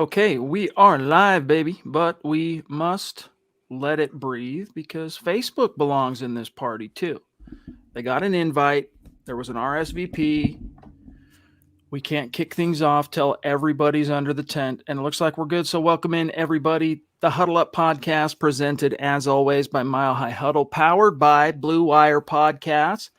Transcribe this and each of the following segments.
Okay, we are live, baby, but we must let it breathe because Facebook belongs in this party too. They got an invite, there was an RSVP. We can't kick things off till everybody's under the tent, and it looks like we're good. So, welcome in everybody. The Huddle Up Podcast, presented as always by Mile High Huddle, powered by Blue Wire Podcasts.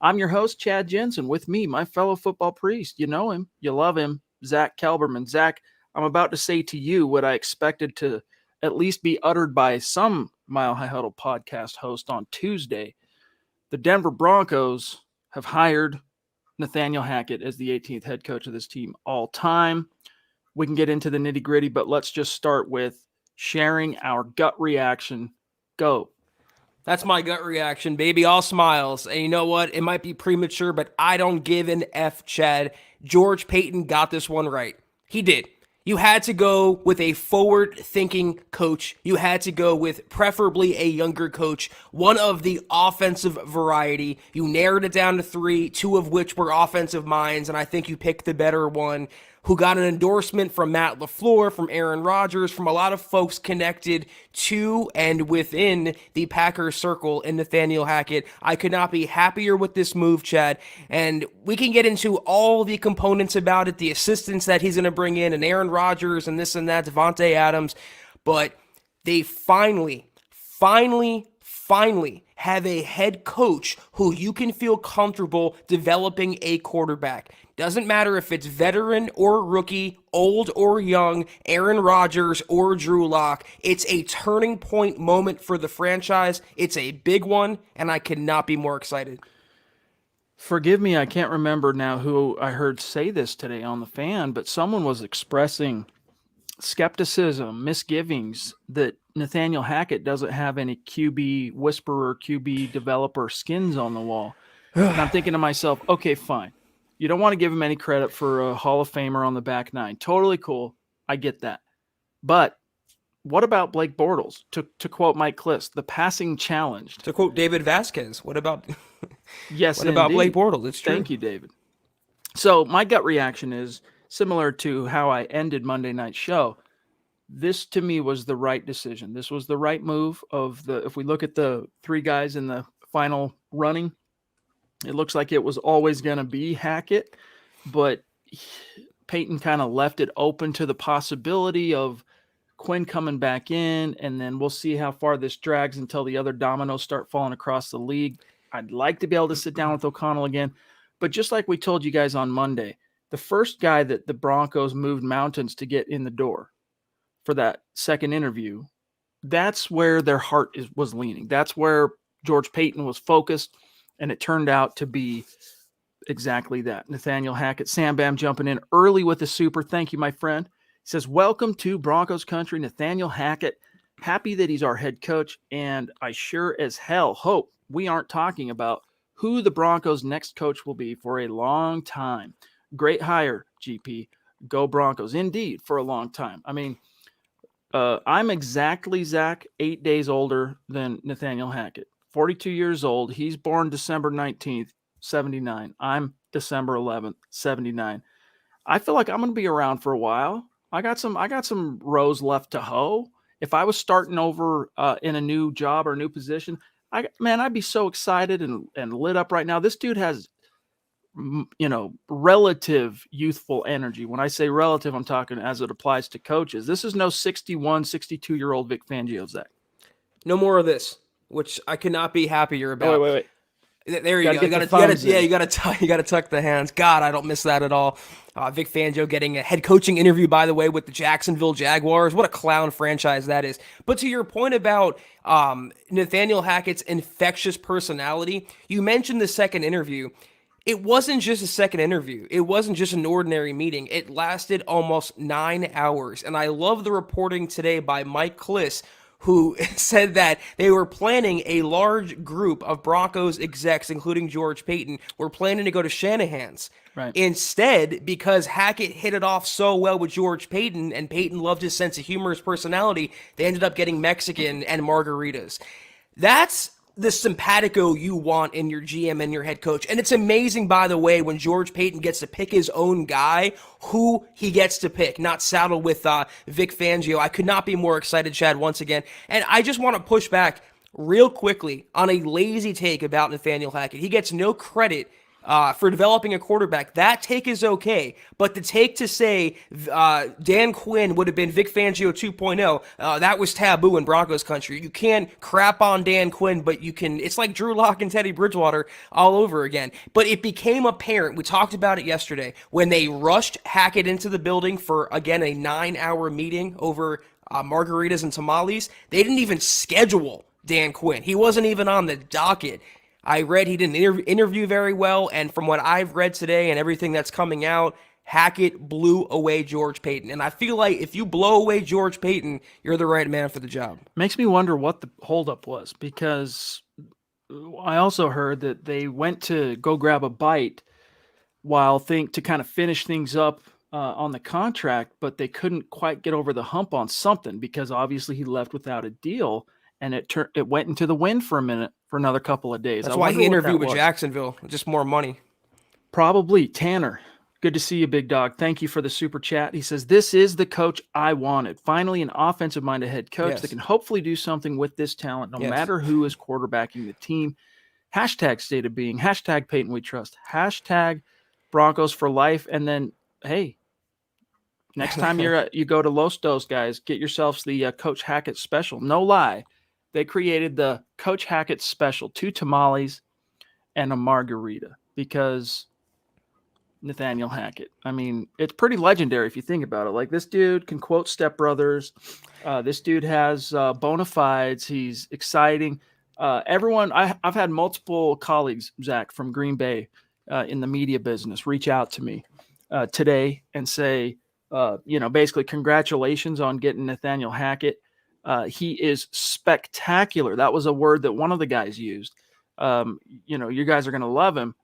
I'm your host, Chad Jensen. With me, my fellow football priest. You know him, you love him, Zack Kelberman. Zack, I'm about to say to you what I expected to at least be uttered by some Mile High Huddle podcast host on Tuesday. The Denver Broncos have hired Nathaniel Hackett as the 18th head coach of this team all time. We can get into the nitty gritty, but let's just start with sharing our gut reaction. Go. That's my gut reaction, baby. All smiles. And you know what? It might be premature, but I don't give an F, Chad. George Paton got this one right. He did. You had to go with a forward-thinking coach. You had to go with preferably a younger coach, one of the offensive variety. You narrowed it down to three, two of which were offensive minds, and I think you picked the better one, who got an endorsement from Matt LaFleur, from Aaron Rodgers, from a lot of folks connected to and within the Packers circle in Nathaniel Hackett. I could not be happier with this move, Chad, and we can get into all the components about it, the assistants that he's going to bring in, and Aaron Rodgers and this and that, Devontae Adams, but they finally have a head coach who you can feel comfortable developing a quarterback. Doesn't matter if it's veteran or rookie, old or young, Aaron Rodgers or Drew Lock. It's a turning point moment for the franchise. It's a big one, and I could not be more excited. Forgive me, I can't remember now who I heard say this today on the fan, but someone was expressing skepticism, misgivings that Nathaniel Hackett doesn't have any QB whisperer, QB developer skins on the wall. And I'm thinking to myself, okay, fine. You don't want to give him any credit for a Hall of Famer on the back nine. Totally cool. I get that. But what about Blake Bortles? To quote Mike Kliss, the passing challenged. To quote David Vasquez, what about yes, what about Blake Bortles? It's true. Thank you, David. So my gut reaction is similar to how I ended Monday night's show. This to me was the right decision. This was the right move if we look at the three guys in the final running, it looks like it was always going to be Hackett, but Paton kind of left it open to the possibility of Quinn coming back in, and then we'll see how far this drags until the other dominoes start falling across the league. I'd like to be able to sit down with O'Connell again, but just like we told you guys on Monday, the first guy that the Broncos moved mountains to get in the door for that second interview, that's where their heart was leaning. That's where George Paton was focused, and it turned out to be exactly that. Nathaniel Hackett, Sam Bam jumping in early with the super. Thank you, my friend. He says, welcome to Broncos country, Nathaniel Hackett. Happy that he's our head coach, and I sure as hell hope we aren't talking about who the Broncos' next coach will be for a long time. Great hire, GP. Go Broncos. Indeed, for a long time. I mean, I'm exactly, Zach, 8 days older than Nathaniel Hackett. 42 years old. He's born December 19th, 79. I'm December 11th, 79. I feel like I'm going to be around for a while. I got some rows left to hoe. If I was starting over in a new job or a new position, I'd be so excited and lit up right now. This dude has, relative youthful energy. When I say relative, I'm talking as it applies to coaches. This is no 61, 62-year-old Vic Fangio, Zach. No more of this, which I could not be happier about. Wait. There you go. You got to tuck the hands. God, I don't miss that at all. Vic Fangio getting a head coaching interview, by the way, with the Jacksonville Jaguars. What a clown franchise that is. But to your point about Nathaniel Hackett's infectious personality, you mentioned the second interview. It wasn't just a second interview. It wasn't just an ordinary meeting. It lasted almost 9 hours. And I love the reporting today by Mike Kliss, who said that they were planning a large group of Broncos execs, including George Paton, were planning to go to Shanahan's. Right. Instead, because Hackett hit it off so well with George Paton, and Paton loved his sense of humor, his personality, they ended up getting Mexican and margaritas. That's the simpatico you want in your GM and your head coach. And it's amazing, by the way, when George Paton gets to pick his own guy, who he gets to pick, not saddled with Vic Fangio. I could not be more excited, Chad, once again. And I just want to push back real quickly on a lazy take about Nathaniel Hackett. He gets no credit for developing a quarterback. That take is okay, but the take to say Dan Quinn would have been Vic Fangio 2.0, that was taboo in Broncos country. You can't crap on Dan Quinn, but you can. It's like Drew Lock and Teddy Bridgewater all over again. But it became apparent, we talked about it yesterday, when they rushed Hackett into the building for, again, a 9-hour meeting over margaritas and tamales. They didn't even schedule Dan Quinn. He wasn't even on the docket. I read he didn't interview very well, and from what I've read today and everything that's coming out, Hackett blew away George Paton. And I feel like if you blow away George Paton, you're the right man for the job. Makes me wonder what the holdup was, because I also heard that they went to go grab a bite to kind of finish things up on the contract, but they couldn't quite get over the hump on something because obviously he left without a deal. And it went into the wind for a minute for another couple of days. That's why he interviewed with Jacksonville. Just more money. Probably. Tanner, good to see you, big dog. Thank you for the super chat. He says, this is the coach I wanted. Finally, an offensive-minded head coach that can hopefully do something with this talent, no matter who is quarterbacking the team. Hashtag state of being. Hashtag Peyton we trust. Hashtag Broncos for life. And then, hey, next time you go to Los Dos, guys, get yourselves the Coach Hackett special. No lie. They created the Coach Hackett special, 2 tamales and a margarita, because Nathaniel Hackett. I mean, it's pretty legendary if you think about it. Like, this dude can quote Step Brothers. This dude has bona fides. He's exciting. Everyone, I've had multiple colleagues, Zach, from Green Bay in the media business reach out to me today and say, basically, congratulations on getting Nathaniel Hackett. He is spectacular. That was a word that one of the guys used. You guys are going to love him.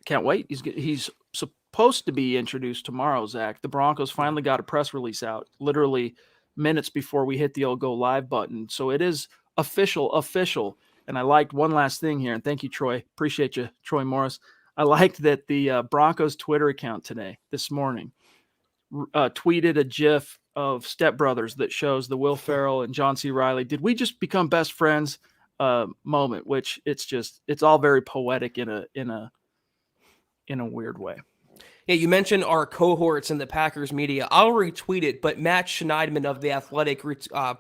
Can't wait. He's supposed to be introduced tomorrow, Zach. The Broncos finally got a press release out literally minutes before we hit the old go live button. So it is official. And I liked one last thing here. And thank you, Troy. Appreciate you, Troy Morris. I liked that the Broncos Twitter account this morning, tweeted a GIF of Step Brothers that shows the Will Ferrell and John C. Reilly. Did we just become best friends moment? Which it's all very poetic in a weird way. Yeah, you mentioned our cohorts in the Packers media. I'll retweet it, but Matt Schneidman of The Athletic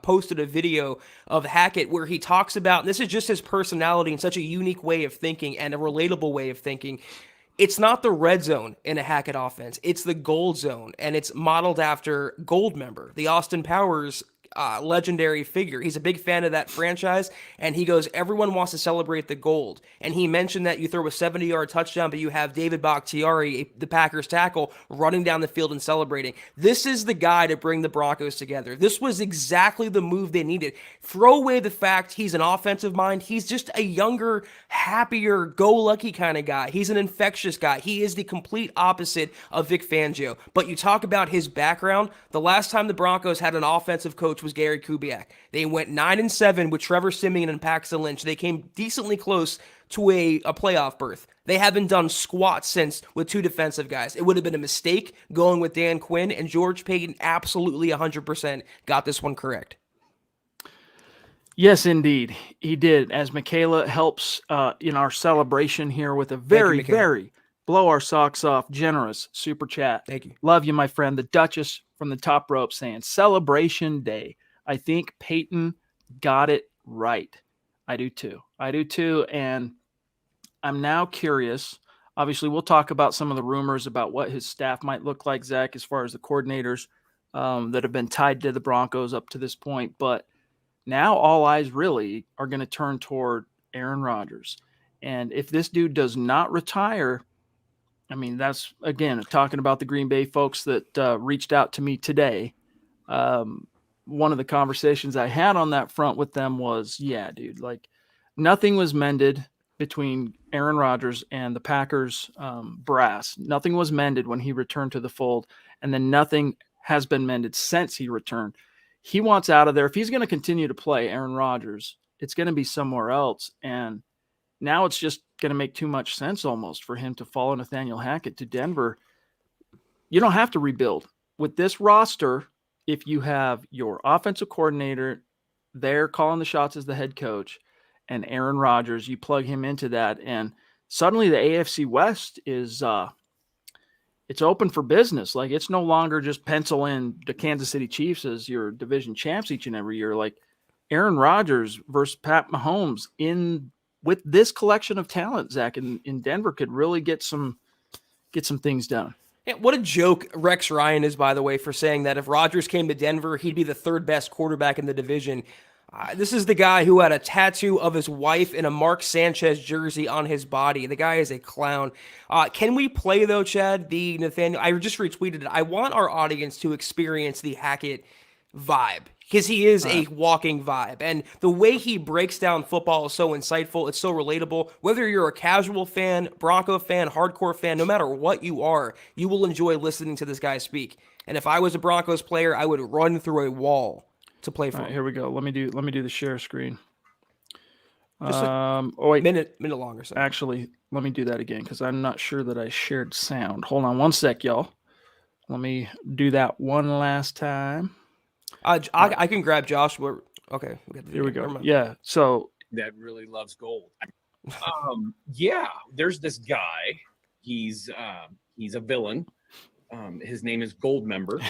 posted a video of Hackett where he talks about, and this is just his personality and such a unique way of thinking and a relatable way of thinking. It's not the red zone in a Hackett offense. It's the gold zone, and it's modeled after Goldmember, the Austin Powers legendary figure. He's a big fan of that franchise, and he goes, everyone wants to celebrate the gold. And he mentioned that you throw a 70-yard touchdown, but you have David Bakhtiari, the Packers tackle, running down the field and celebrating. This is the guy to bring the Broncos together. This was exactly the move they needed. Throw away the fact he's an offensive mind. He's just a younger, happier, go-lucky kind of guy. He's an infectious guy. He is the complete opposite of Vic Fangio. But you talk about his background, the last time the Broncos had an offensive coach was Gary Kubiak. They went 9-7 with Trevor Siemian and Paxton Lynch. They came decently close to a playoff berth. They haven't done squat since with 2 defensive guys. It would have been a mistake going with Dan Quinn, and George Paton absolutely 100% got this one correct. Yes, indeed. He did. As Michaela helps in our celebration here with a very blow our socks off, generous super chat. Thank you. Love you, my friend. The Duchess from the top rope saying, Celebration Day. I think Paton got it right. I do too. And I'm now curious. Obviously, we'll talk about some of the rumors about what his staff might look like, Zach, as far as the coordinators that have been tied to the Broncos up to this point. But now all eyes really are going to turn toward Aaron Rodgers. And if this dude does not retire, I mean, that's, again, talking about the Green Bay folks that reached out to me today. One of the conversations I had on that front with them was, yeah, dude, like nothing was mended between Aaron Rodgers and the Packers brass. Nothing was mended when he returned to the fold, and then nothing has been mended since he returned. He wants out of there. If he's going to continue to play, Aaron Rodgers, it's going to be somewhere else. And now it's just going to make too much sense almost for him to follow Nathaniel Hackett to Denver. You don't have to rebuild with this roster. If you have your offensive coordinator there calling the shots as the head coach and Aaron Rodgers, you plug him into that, and suddenly the AFC West is it's open for business. Like, it's no longer just pencil in the Kansas City Chiefs as your division champs each and every year. Like, Aaron Rodgers versus Pat Mahomes with this collection of talent, Zach, in Denver could really get some things done. Yeah, what a joke Rex Ryan is, by the way, for saying that if Rodgers came to Denver, he'd be the third best quarterback in the division. This is the guy who had a tattoo of his wife in a Mark Sanchez jersey on his body. The guy is a clown. Can we play, though, Chad, the Nathaniel? I just retweeted it. I want our audience to experience the Hackett vibe, because he is a walking vibe. And the way he breaks down football is so insightful. It's so relatable. Whether you're a casual fan, Bronco fan, hardcore fan, no matter what you are, you will enjoy listening to this guy speak. And if I was a Broncos player, I would run through a wall to play for. All right, here we go. Let me do the share screen. Just wait, minute longer. So. Actually, let me do that again because I'm not sure that I shared sound. Hold on one sec, y'all. Let me do that one last time. I can grab Josh. Okay, here we go. Yeah, so that really loves gold. Yeah, there's this guy. He's a villain. His name is Goldmember.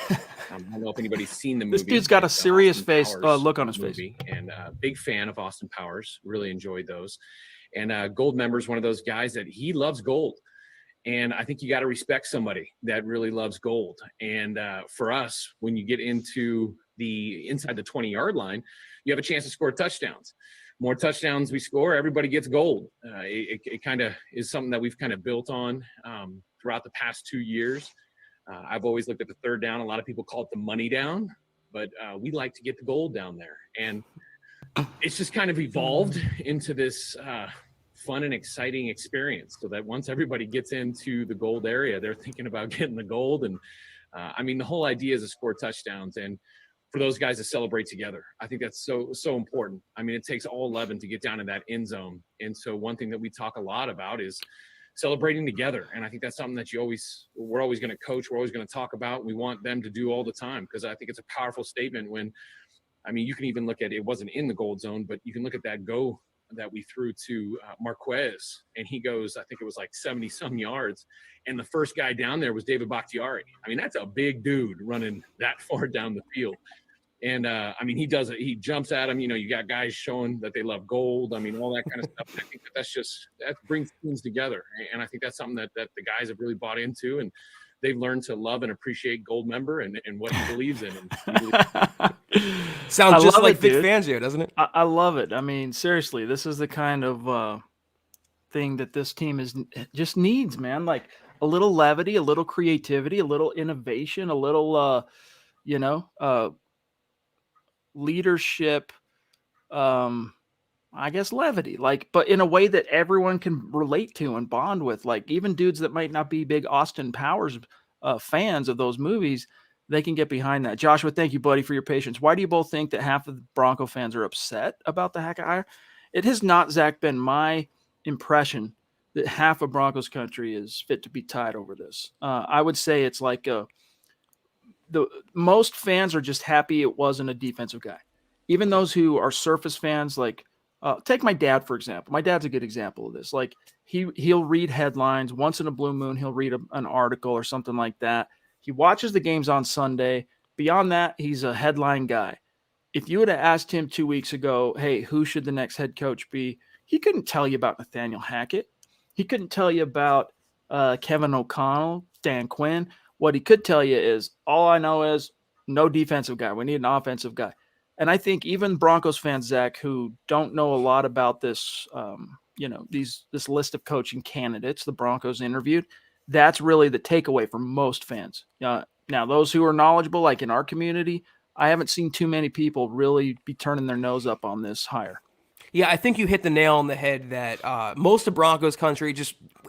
I don't know if anybody's seen the movie. This dude's got a serious face look on his face. And big fan of Austin Powers. Really enjoyed those. And Goldmember is one of those guys that he loves gold. And I think you got to respect somebody that really loves gold. And for us, when you get into inside the 20-yard line, you have a chance to score touchdowns. More touchdowns we score, everybody gets gold. It kind of is something that we've kind of built on throughout the past 2 years. I've always looked at the third down. A lot of people call it the money down, but we like to get the gold down there. And it's just kind of evolved into this fun and exciting experience, so that once everybody gets into the gold area, they're thinking about getting the gold. And I mean, the whole idea is to score touchdowns and for those guys to celebrate together. I think that's so important. I mean, it takes all 11 to get down in that end zone. And so one thing that we talk a lot about is celebrating together. And I think that's something that we're always going to coach. We're always going to talk about. We want them to do all the time, because I think it's a powerful statement when, I mean, you can even look at it wasn't in the gold zone, but you can look at that go that we threw to Marquez, and he goes, I think it was like 70 some yards. And the first guy down there was David Bakhtiari. I mean, that's a big dude running that far down the field. And I mean, he does it. He jumps at him. You know, you got guys showing that they love gold. I mean, all that kind of stuff. And I think that brings teams together. And I think that's something that the guys have really bought into, and they've learned to love and appreciate Goldmember and what he believes in. Sounds just like Vic Fangio, doesn't it? I love it. I mean, seriously, this is the kind of thing that this team just needs, man. Like a little levity, a little creativity, a little innovation, a little, leadership, I guess levity, but in a way that everyone can relate to and bond with. Like even dudes that might not be big Austin Powers fans of those movies, they can get behind that. Joshua, thank you, buddy, for your patience. Why do you both think that half of the Bronco fans are upset about the Hackett hire? It has not, Zach, been my impression that half of Broncos country is fit to be tied over this. I would say it's like most fans are just happy it wasn't a defensive guy. Even those who are surface fans, like take my dad, for example. My dad's a good example of this. Like he'll read headlines once in a blue moon. He'll read an article or something like that. He watches the games on Sunday. Beyond that, he's a headline guy. If you would have asked him 2 weeks ago, hey, who should the next head coach be? He couldn't tell you about Nathaniel Hackett. He couldn't tell you about Kevin O'Connell, Dan Quinn. What he could tell you is, all I know is no defensive guy. We need an offensive guy. And I think even Broncos fans, Zach, who don't know a lot about this, this list of coaching candidates the Broncos interviewed, that's really the takeaway for most fans. Now, those who are knowledgeable, like in our community, I haven't seen too many people really be turning their nose up on this hire. Yeah, I think you hit the nail on the head that most of Broncos country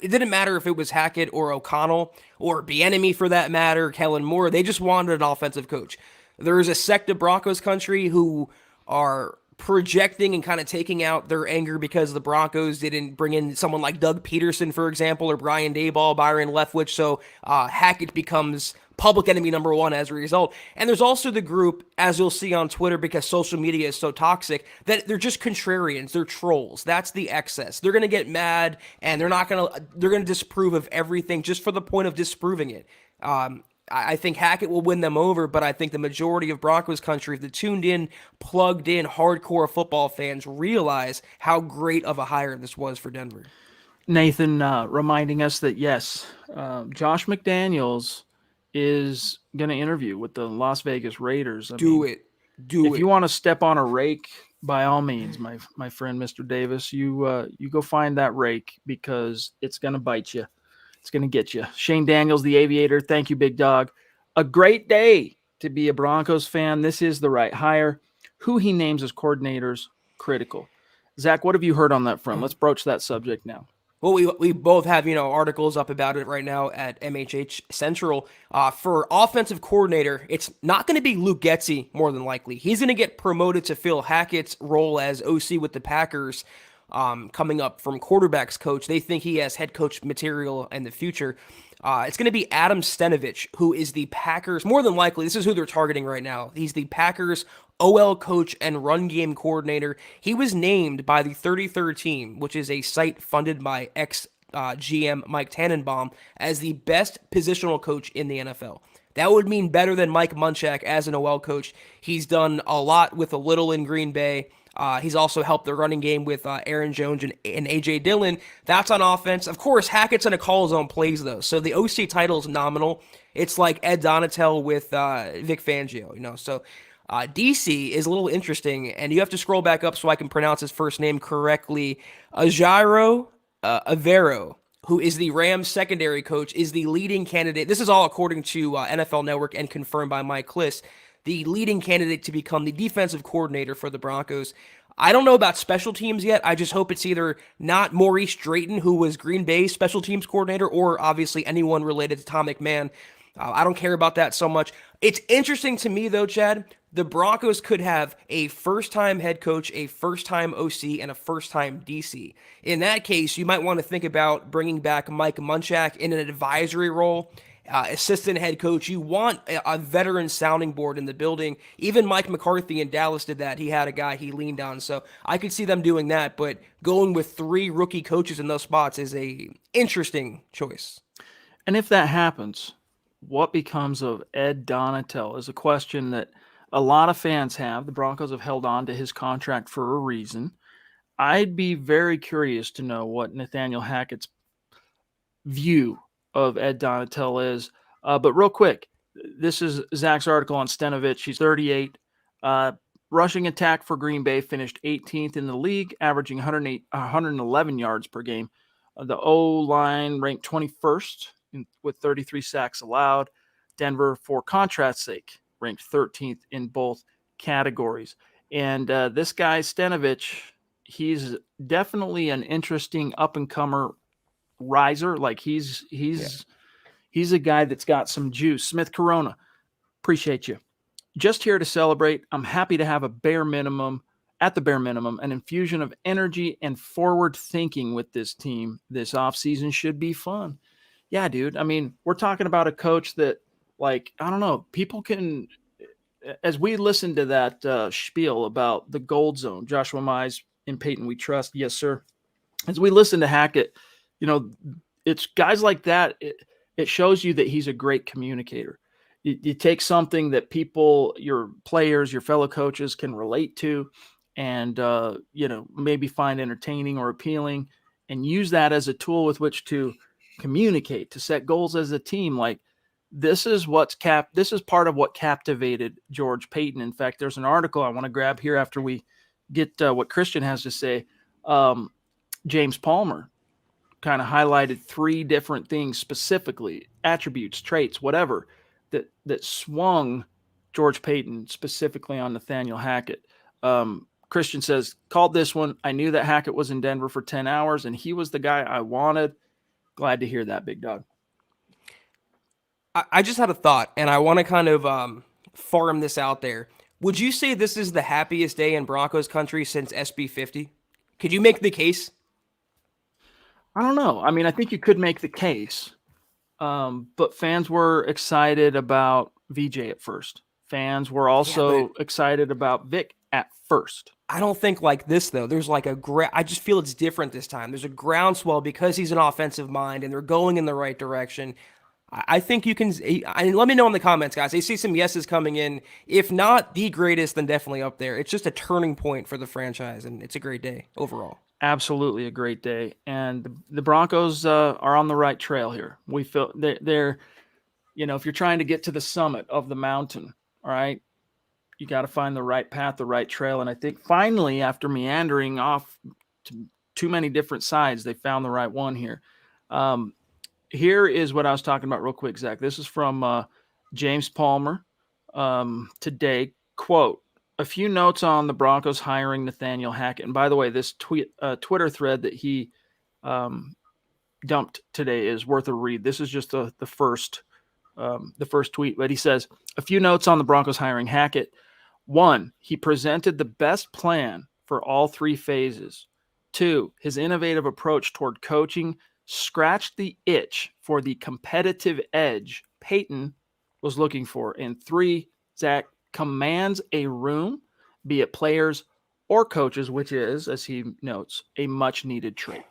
it didn't matter if it was Hackett or O'Connell or Bieniemy for that matter, Kellen Moore. They just wanted an offensive coach. There is a sect of Broncos country who are projecting and kind of taking out their anger because the Broncos didn't bring in someone like Doug Peterson, for example, or Brian Daboll, Byron Leftwich. So Hackett becomes public enemy number one as a result. And there's also the group, as you'll see on Twitter, because social media is so toxic, that they're just contrarians. They're trolls. That's the excess. They're going to get mad, and they're going to disapprove of everything just for the point of disproving it. I think Hackett will win them over, but I think the majority of Broncos country, the tuned in, plugged in, hardcore football fans realize how great of a hire this was for Denver. Nathan reminding us that, yes, Josh McDaniels is going to interview with the Las Vegas Raiders. Do it. If you want to step on a rake, by all means, my friend, Mr. Davis, you go find that rake, because it's going to bite you. It's going to get you. Shane Daniels, the Aviator. Thank you, big dog. A great day to be a Broncos fan. This is the right hire. Who he names as coordinators, critical. Zach, what have you heard on that front? Let's broach that subject now. Well, we both have, articles up about it right now at MHH Central. For offensive coordinator, it's not going to be Luke Getsy, more than likely. He's going to get promoted to fill Hackett's role as OC with the Packers. Coming up from quarterbacks coach. They think he has head coach material in the future. It's going to be Adam Stenavich, who is the Packers, more than likely, this is who they're targeting right now. He's the Packers OL coach and run game coordinator. He was named by the 33rd Team, which is a site funded by ex-GM Mike Tannenbaum, as the best positional coach in the NFL. That would mean better than Mike Munchak as an OL coach. He's done a lot with a little in Green Bay. He's also helped the running game with Aaron Jones and A.J. Dillon. That's on offense. Of course, Hackett's going to call his own plays, though. So the OC title is nominal. It's like Ed Donatel with Vic Fangio, So DC is a little interesting, and you have to scroll back up so I can pronounce his first name correctly. Jairo Avero, who is the Rams secondary coach, is the leading candidate. This is all according to NFL Network and confirmed by Mike Kliss. The leading candidate to become the defensive coordinator for the Broncos. I don't know about special teams yet. I just hope it's either not Maurice Drayton, who was Green Bay's special teams coordinator, or obviously anyone related to Tom McMahon. I don't care about that so much. It's interesting to me, though, Chad. The Broncos could have a first-time head coach, a first-time OC, and a first-time DC. In that case, you might want to think about bringing back Mike Munchak in an advisory role. Assistant head coach, you want a veteran sounding board in the building. Even Mike McCarthy in Dallas did that. He had a guy he leaned on. So I could see them doing that, but going with 3 rookie coaches in those spots is a interesting choice. And if that happens, what becomes of Ed Donatel is a question that a lot of fans have. The Broncos have held on to his contract for a reason. I'd be very curious to know what Nathaniel Hackett's view of Ed Donatel is. But real quick, this is Zach's article on Stenavich. He's 38. Rushing attack for Green Bay finished 18th in the league, averaging 111 yards per game. The O-line ranked 21st with 33 sacks allowed. Denver, for contrast's sake, ranked 13th in both categories. And this guy, Stenavich, he's definitely an interesting up-and-comer riser. Like he's a guy that's got some juice. Smith Corona, appreciate you. Just here to celebrate. I'm happy to have at the bare minimum, an infusion of energy and forward thinking with this team. This offseason should be fun. Yeah, dude. I mean, we're talking about a coach that, like, I don't know, people can, as we listen to that spiel about the gold zone, Joshua Mize, in Paton we trust. Yes, sir. As we listen to Hackett, it's guys like that. It shows you that he's a great communicator. You take something that people, your players, your fellow coaches can relate to and, maybe find entertaining or appealing, and use that as a tool with which to communicate, to set goals as a team. Like this is part of what captivated George Paton. In fact, there's an article I want to grab here after we get what Christian has to say. James Palmer kind of highlighted 3 different things specifically, attributes, traits, whatever, that swung George Paton specifically on Nathaniel Hackett. Christian says, called this one. I knew that Hackett was in Denver for 10 hours, and he was the guy I wanted. Glad to hear that, big dog. I just had a thought, and I want to kind of farm this out there. Would you say this is the happiest day in Broncos country since SB 50? Could you make the case? I don't know. I mean, I think you could make the case, but fans were excited about VJ at first. Fans were also excited about Vic at first. I don't think like this though. There's like I just feel it's different this time. There's a groundswell because he's an offensive mind and they're going in the right direction. I think you can. Let me know in the comments, guys. I see some yeses coming in. If not the greatest, then definitely up there. It's just a turning point for the franchise, and it's a great day overall. Absolutely a great day, and the Broncos are on the right trail here. We feel they're, if you're trying to get to the summit of the mountain, all right, you got to find the right path, the right trail, and I think finally, after meandering off to too many different sides, they found the right one here. Here is what I was talking about real quick, Zach. This is from James Palmer today. Quote, a few notes on the Broncos hiring Nathaniel Hackett. And by the way, this Twitter thread that he dumped today is worth a read. This is just the first tweet. But he says, a few notes on the Broncos hiring Hackett. 1, he presented the best plan for all 3 phases. 2, his innovative approach toward coaching scratched the itch for the competitive edge Paton was looking for. And 3, Zach commands a room, be it players or coaches, which is, as he notes, a much needed trait.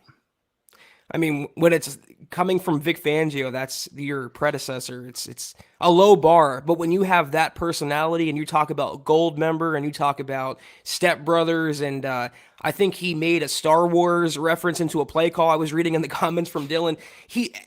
I mean, when it's coming from Vic Fangio, that's your predecessor. It's a low bar, but when you have that personality and you talk about Gold Member and you talk about Step Brothers, and I think he made a Star Wars reference into a play call I was reading in the comments from Dylan.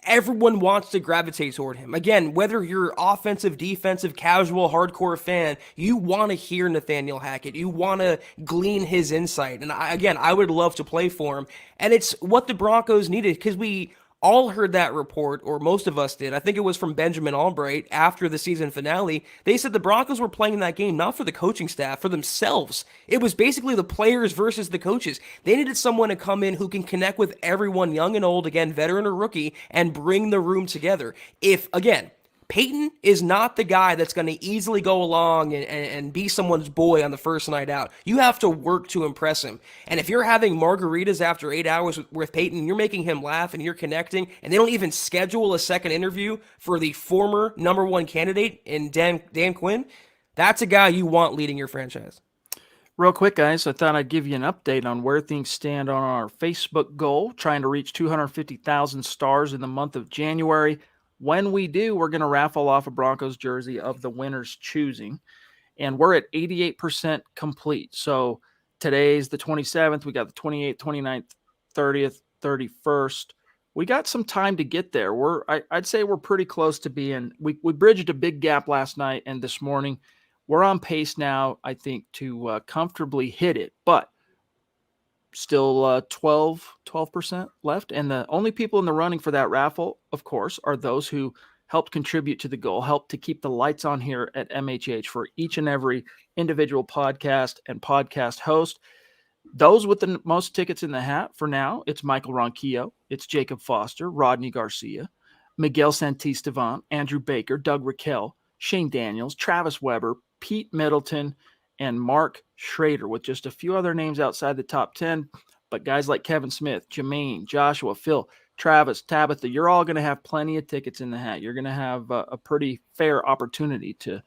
Everyone wants to gravitate toward him. Again, whether you're offensive, defensive, casual, hardcore fan, you want to hear Nathaniel Hackett. You want to glean his insight. And I would love to play for him. And it's what the Broncos needed, because we all heard that report, or most of us did. I think it was from Benjamin Albright after the season finale. They said the Broncos were playing that game not for the coaching staff, for themselves. It was basically the players versus the coaches. They needed someone to come in who can connect with everyone, young and old, again, veteran or rookie, and bring the room together. If, again, Paton is not the guy that's going to easily go along and be someone's boy on the first night out. You have to work to impress him. And if you're having margaritas after 8 hours with Paton, you're making him laugh and you're connecting, and they don't even schedule a second interview for the former number 1 candidate in Dan Quinn, that's a guy you want leading your franchise. Real quick, guys, I thought I'd give you an update on where things stand on our Facebook goal, trying to reach 250,000 stars in the month of January. When we do, we're going to raffle off a Broncos jersey of the winner's choosing. And we're at 88% complete. So today's the 27th. We got the 28th, 29th, 30th, 31st. We got some time to get there. I'd say we're pretty close to being. We bridged a big gap last night and this morning. We're on pace now, I think, to comfortably hit it. But still 12% left. And the only people in the running for that raffle, of course, are those who helped contribute to the goal, helped to keep the lights on here at MHH for each and every individual podcast and podcast host. Those with the most tickets in the hat for now, it's Michael Ronquillo, it's Jacob Foster, Rodney Garcia, Miguel Santisteban, Andrew Baker, Doug Raquel, Shane Daniels, Travis Weber, Pete Middleton, and Mark Schrader, with just a few other names outside the top 10. But guys like Kevin Smith, Jermaine, Joshua, Phil, Travis, Tabitha, you're all going to have plenty of tickets in the hat. You're going to have a pretty fair opportunity to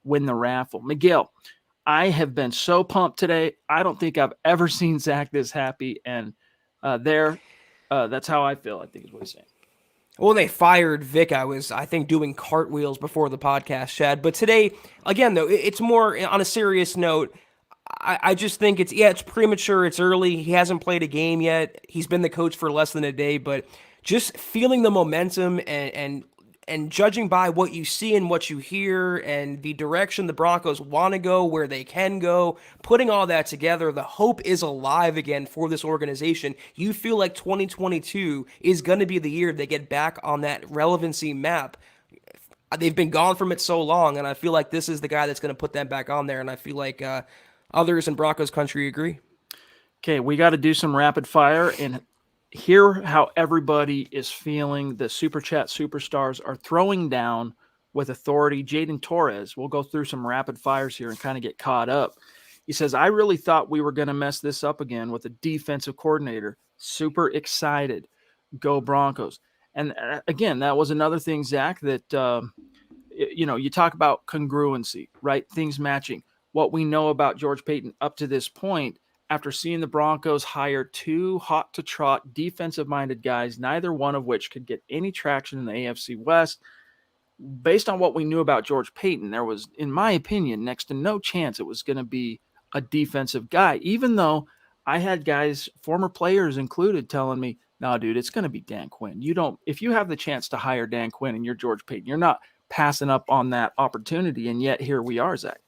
win the raffle. Miguel, I have been so pumped today. I don't think I've ever seen Zach this happy. And that's how I feel, I think is what he's saying. Well, they fired Vic. I think, doing cartwheels before the podcast, Chad. But today, again, though, it's more on a serious note. I just think it's premature. It's early. He hasn't played a game yet. He's been the coach for less than a day. But just feeling the momentum and judging by what you see and what you hear and the direction the Broncos want to go, where they can go, putting all that together, the hope is alive again for this organization. You feel like 2022 is going to be the year they get back on that relevancy map. They've been gone from it so long, and I feel like this is the guy that's going to put them back on there, and I feel like others in Broncos country agree. Okay, we got to do some rapid fire and hear how everybody is feeling. The Super Chat superstars are throwing down with authority. Jaden Torres, we'll go through some rapid fires here and kind of get caught up. He says, I really thought we were going to mess this up again with a defensive coordinator. Super excited. Go Broncos. And again, that was another thing, Zach, that, you talk about congruency, right? Things matching. What we know about George Paton up to this point, after seeing the Broncos hire two hot-to-trot defensive-minded guys, neither one of which could get any traction in the AFC West, based on what we knew about George Paton, there was, in my opinion, next to no chance it was going to be a defensive guy, even though I had guys, former players included, telling me, no, dude, it's going to be Dan Quinn. If you have the chance to hire Dan Quinn and you're George Paton, you're not passing up on that opportunity. And yet here we are, Zach.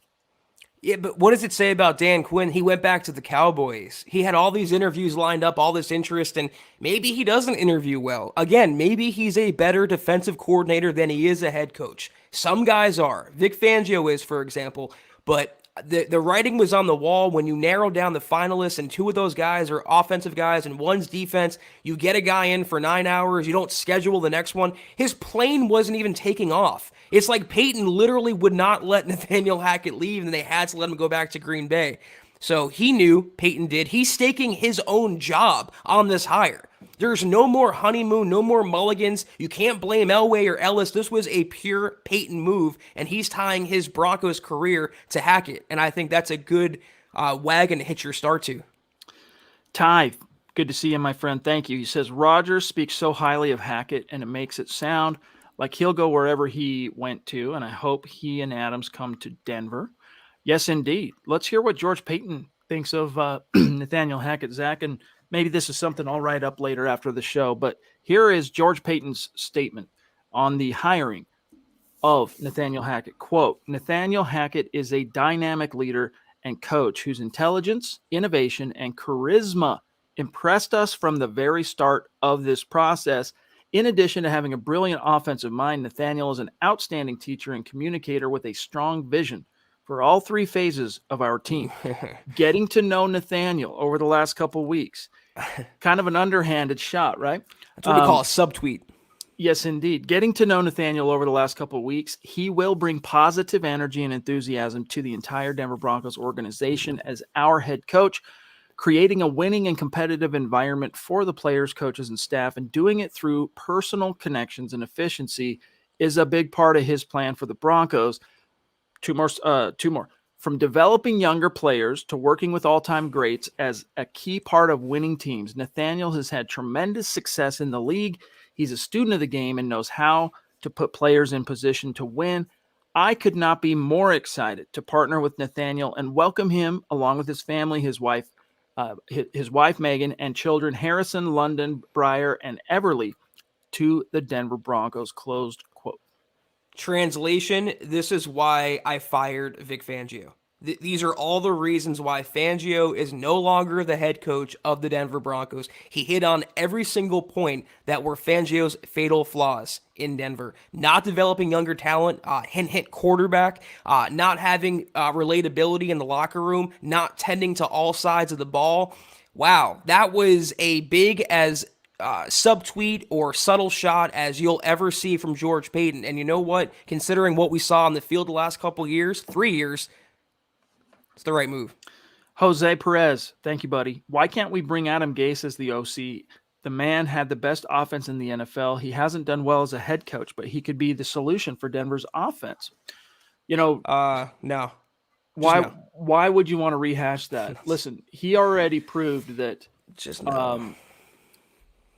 Yeah, but what does it say about Dan Quinn? He went back to the Cowboys. He had all these interviews lined up, all this interest, and maybe he doesn't interview well. Again, maybe he's a better defensive coordinator than he is a head coach. Some guys are. Vic Fangio is, for example, but the writing was on the wall when you narrow down the finalists and two of those guys are offensive guys and one's defense. You get a guy in for 9 hours. You don't schedule the next one. His plane wasn't even taking off. It's like Paton literally would not let Nathaniel Hackett leave and they had to let him go back to Green Bay. So he knew, Paton did, he's staking his own job on this hire. There's no more honeymoon, no more mulligans. You can't blame Elway or Ellis. This was a pure Paton move, and he's tying his Broncos career to Hackett. And I think that's a good wagon to hitch your start to. Ty, good to see you, my friend. Thank you. He says, Rodgers speaks so highly of Hackett, and it makes it sound like he'll go wherever he went to, and I hope he and Adams come to Denver. Yes, indeed. Let's hear what George Paton thinks of Nathaniel Hackett, Zach, and maybe this is something I'll write up later after the show, but here is George Paton's statement on the hiring of Nathaniel Hackett. Quote, Nathaniel Hackett is a dynamic leader and coach whose intelligence, innovation, and charisma impressed us from the very start of this process. In addition to having a brilliant offensive mind, Nathaniel is an outstanding teacher and communicator with a strong vision for all three phases of our team. Getting to know Nathaniel over the last couple of weeks, kind of an underhanded shot, right? That's what we call a subtweet. Yes, indeed. Getting to know Nathaniel over the last couple of weeks, he will bring positive energy and enthusiasm to the entire Denver Broncos organization as our head coach, creating a winning and competitive environment for the players, coaches, and staff, and doing it through personal connections and efficiency is a big part of his plan for the Broncos. Two more. From developing younger players to working with all-time greats as a key part of winning teams, Nathaniel has had tremendous success in the league. He's a student of the game and knows how to put players in position to win. I could not be more excited to partner with Nathaniel and welcome him along with his family, his wife Megan, and children Harrison, London, Breyer, and Everly to the Denver Broncos. Closed quote. Translation, this is why I fired Vic Fangio. These are all the reasons why Fangio is no longer the head coach of the Denver Broncos. He hit on every single point that were Fangio's fatal flaws in Denver. Not developing younger talent, hint quarterback, not having relatability in the locker room, not tending to all sides of the ball. Wow, that was a big as subtweet or subtle shot as you'll ever see from George Paton. And you know what? Considering what we saw on the field the last couple years, 3 years, it's the right move. Jose Perez, thank you, buddy. Why can't we bring Adam Gase as the OC? The man had the best offense in the NFL. He hasn't done well as a head coach, but he could be the solution for Denver's offense. No. Why would you want to rehash that? Listen, he already proved that just no.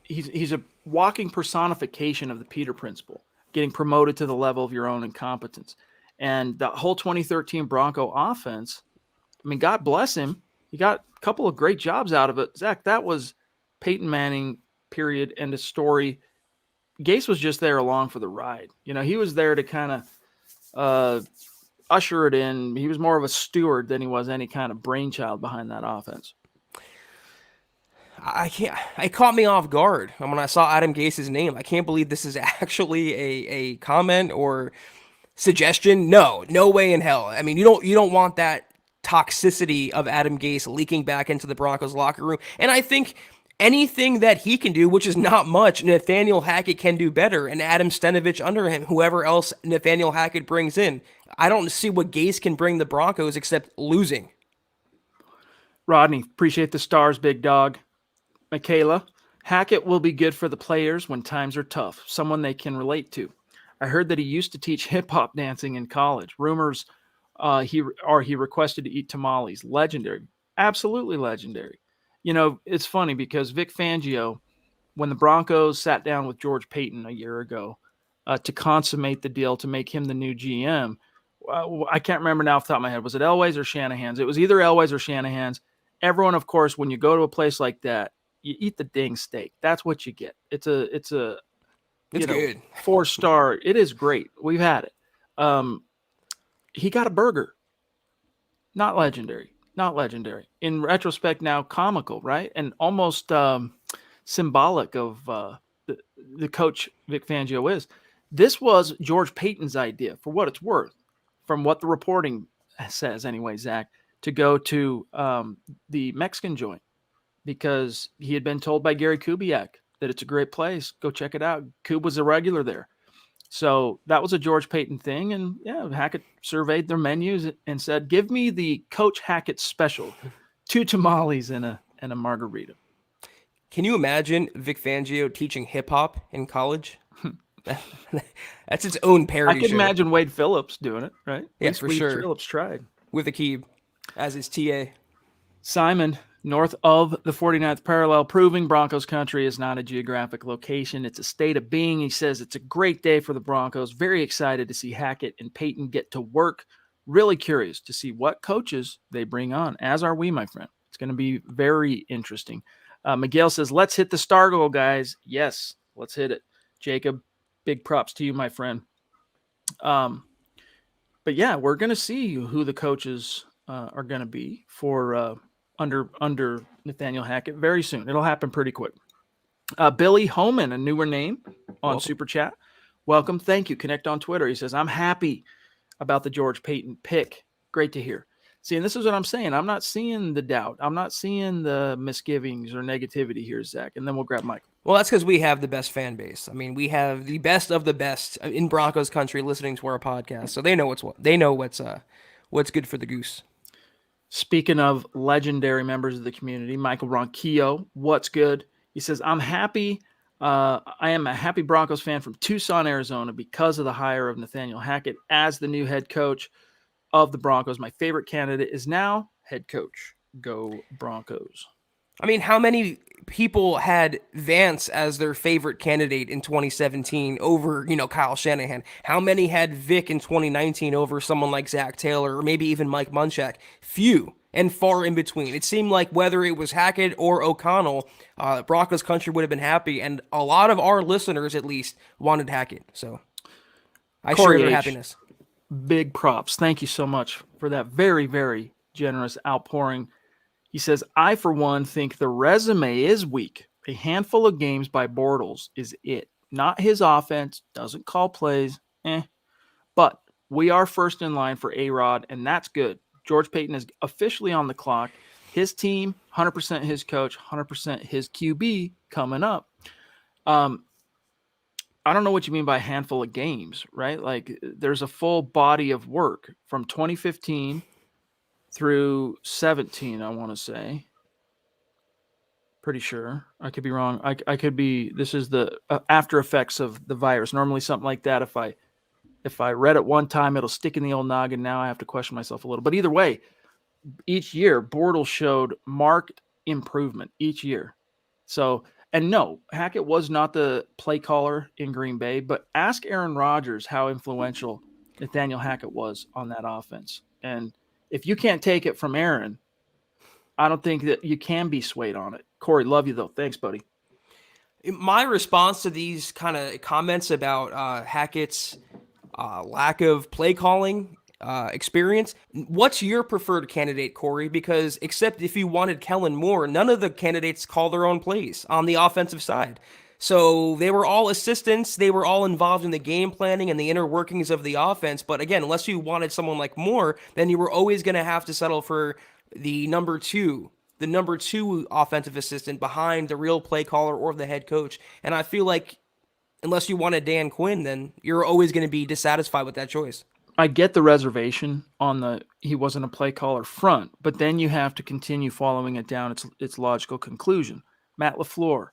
He's a walking personification of the Peter principle, getting promoted to the level of your own incompetence. And the whole 2013 Bronco offense, I mean, God bless him. He got a couple of great jobs out of it. Zach, that was Peyton Manning, period, end of story. Gase was just there along for the ride. He was there to kind of usher it in. He was more of a steward than he was any kind of brainchild behind that offense. It caught me off guard when I saw Adam Gase's name. I can't believe this is actually a comment or suggestion. No way in hell. I mean, you don't want that toxicity of Adam Gase leaking back into the Broncos locker room. And I think anything that he can do, which is not much, Nathaniel Hackett can do better, and Adam Stenavich under him, whoever else Nathaniel Hackett brings in. I don't see what Gase can bring the Broncos except losing. Rodney, appreciate the stars, big dog. Michaela, Hackett will be good for the players when times are tough, someone they can relate to. I heard that he used to teach hip-hop dancing in college. Rumors he requested to eat tamales. Legendary. Absolutely legendary. You know, it's funny because Vic Fangio, when the Broncos sat down with George Paton a year ago to consummate the deal to make him the new GM, I can't remember now off the top of my head. Was it Elway's or Shanahan's? It was either Elway's or Shanahan's. Everyone, of course, when you go to a place like that, you eat the dang steak. That's what you get. It's good. 4-star. It is great. We've had it. He got a burger. Not legendary. Not legendary. In retrospect now, comical, right? And almost symbolic of the coach Vic Fangio is. This was George Paton's idea, for what it's worth, from what the reporting says anyway, Zach, to go to the Mexican joint because he had been told by Gary Kubiak that it's a great place. Go check it out. Kub was a regular there. So that was a George Paton thing. And yeah, Hackett surveyed their menus and said, give me the Coach Hackett special, 2 tamales and a margarita. Can you imagine Vic Fangio teaching hip hop in college? That's its own parody. I can show. imagine Wade Phillips doing it, right? Yeah, for sure. Phillips tried. With Akib as his TA. Simon, north of the 49th parallel, proving Broncos country is not a geographic location. It's a state of being. He says it's a great day for the Broncos. Very excited to see Hackett and Paton get to work. Really curious to see what coaches they bring on, as are we, my friend. It's going to be very interesting. Miguel says, let's hit the star goal, guys. Yes, let's hit it. Jacob, big props to you, my friend. But yeah, we're going to see who the coaches are going to be for under Nathaniel Hackett very soon. It'll happen pretty quick. Billy Homan, a newer name on Super Chat. Welcome. Thank you. Connect on Twitter. He says, I'm happy about the George Paton pick. Great to hear. See, and this is what I'm saying. I'm not seeing the doubt. I'm not seeing the misgivings or negativity here, Zach. And then we'll grab Michael. Well, that's because we have the best fan base. I mean, we have the best of the best in Broncos country listening to our podcast. So they know what's good for the goose. Speaking of legendary members of the community, Michael Ronquillo, what's good? He says, I'm happy. I am a happy Broncos fan from Tucson, Arizona, because of the hire of Nathaniel Hackett as the new head coach of the Broncos. My favorite candidate is now head coach. Go Broncos. I mean, how many people had Vance as their favorite candidate in 2017 over, Kyle Shanahan? How many had Vic in 2019 over someone like Zach Taylor or maybe even Mike Munchak? Few and far in between. It seemed like whether it was Hackett or O'Connell, Broncos country would have been happy, and a lot of our listeners, at least, wanted Hackett. So I share their happiness. Big props. Thank you so much for that very, very generous outpouring. He says, I, for one, think the resume is weak. A handful of games by Bortles is it. Not his offense, doesn't call plays, But we are first in line for A-Rod, and that's good. George Paton is officially on the clock. His team, 100% his coach, 100% his QB coming up. I don't know what you mean by a handful of games, right? Like there's a full body of work from 2015 through 17, I want to say. Pretty sure. I could be wrong. I could be, this is the after effects of the virus. Normally something like that, if I read it one time, it'll stick in the old noggin. Now I have to question myself a little. But either way, each year, Bortles showed marked improvement each year. So, and no, Hackett was not the play caller in Green Bay, but ask Aaron Rodgers how influential Nathaniel Hackett was on that offense. And if you can't take it from Aaron, I don't think that you can be swayed on it. Corey, love you though. Thanks, buddy. My response to these kind of comments about Hackett's lack of play calling experience, what's your preferred candidate, Corey? Because except if you wanted Kellen Moore, none of the candidates call their own plays on the offensive side. So they were all assistants. They were all involved in the game planning and the inner workings of the offense. But again, unless you wanted someone like Moore, then you were always going to have to settle for the number 2 the number 2 offensive assistant behind the real play caller or the head coach. And I feel like unless you wanted Dan Quinn, then you're always going to be dissatisfied with that choice. I get the reservation on he wasn't a play caller front, but then you have to continue following it down its logical conclusion. Matt LaFleur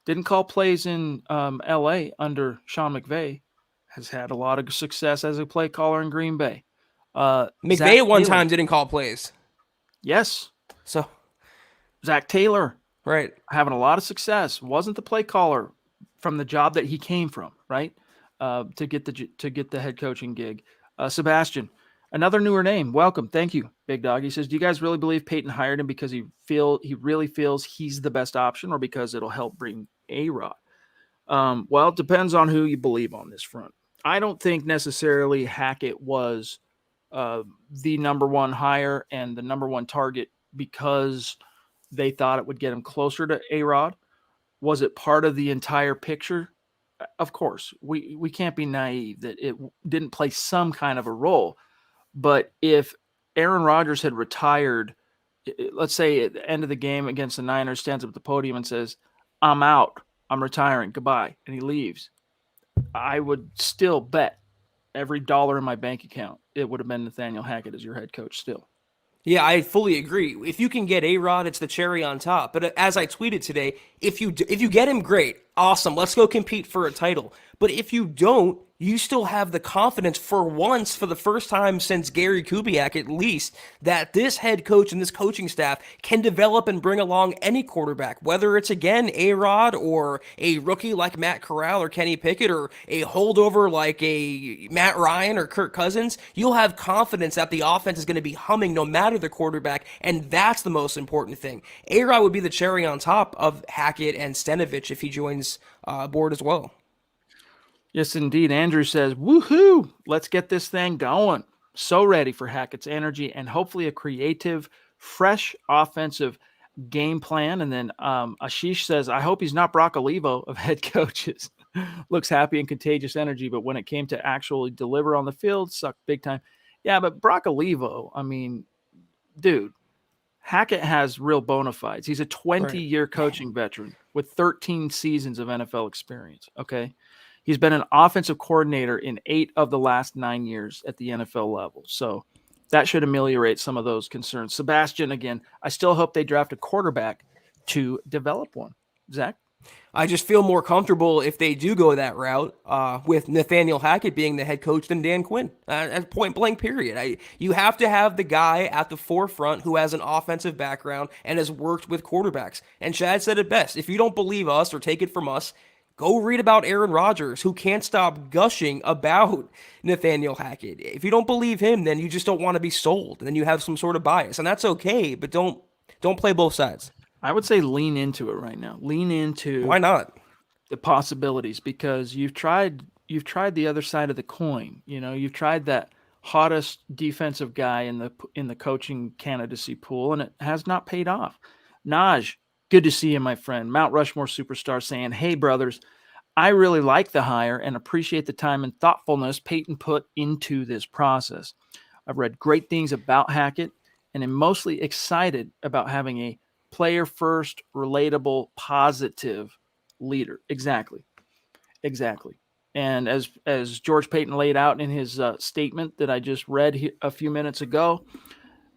didn't call plays in L.A. under Sean McVay, has had a lot of success as a play caller in Green Bay. McVay at one time didn't call plays. Yes. So Zach Taylor, right, having a lot of success. Wasn't the play caller from the job that he came from, right? To get the head coaching gig. Sebastian, another newer name. Welcome. Thank you, Big Dog. He says, do you guys really believe Paton hired him because he really feels he's the best option, or because it'll help bring A-Rod? Well, it depends on who you believe on this front. I don't think necessarily Hackett was the number one hire and the number one target because they thought it would get him closer to A-Rod. Was it part of the entire picture? Of course, we can't be naive that it didn't play some kind of a role. But if Aaron Rodgers had retired, let's say at the end of the game against the Niners, stands up at the podium and says, I'm out, I'm retiring, goodbye, and he leaves, I would still bet every dollar in my bank account it would have been Nathaniel Hackett as your head coach still. Yeah, I fully agree. If you can get A-Rod, it's the cherry on top. But as I tweeted today, if you get him, great, awesome, let's go compete for a title. But if you don't, you still have the confidence for once, for the first time since Gary Kubiak at least, that this head coach and this coaching staff can develop and bring along any quarterback, whether it's, again, A-Rod or a rookie like Matt Corral or Kenny Pickett or a holdover like a Matt Ryan or Kirk Cousins. You'll have confidence that the offense is going to be humming no matter the quarterback, and that's the most important thing. A-Rod would be the cherry on top of Hackett and Stenovich if he joins board as well. Yes, indeed. Andrew says, woohoo, let's get this thing going. So ready for Hackett's energy and hopefully a creative, fresh offensive game plan. And then Ashish says, I hope he's not Brock Olivo of head coaches. Looks happy and contagious energy, but when it came to actually deliver on the field, sucked big time. Yeah, but Brock Olivo, I mean, dude, Hackett has real bona fides. He's a 20-year coaching veteran with 13 seasons of NFL experience, okay? He's been an offensive coordinator in 8 of the last 9 years at the NFL level. So that should ameliorate some of those concerns. Sebastian, again, I still hope they draft a quarterback to develop one. Zach? I just feel more comfortable if they do go that route with Nathaniel Hackett being the head coach than Dan Quinn. At point blank, period. You have to have the guy at the forefront who has an offensive background and has worked with quarterbacks. And Chad said it best. If you don't believe us or take it from us, go read about Aaron Rodgers, who can't stop gushing about Nathaniel Hackett. If you don't believe him, then you just don't want to be sold. And then you have some sort of bias. And that's okay, but don't play both sides. I would say lean into it right now. Lean into why not the possibilities, because you've tried the other side of the coin. You know, you've tried that hottest defensive guy in the coaching candidacy pool, and it has not paid off. Naj, good to see you, my friend. Mount Rushmore superstar saying, hey, brothers, I really like the hire and appreciate the time and thoughtfulness Paton put into this process. I've read great things about Hackett and am mostly excited about having a player-first, relatable, positive leader. Exactly. And as George Paton laid out in his statement that I just read a few minutes ago,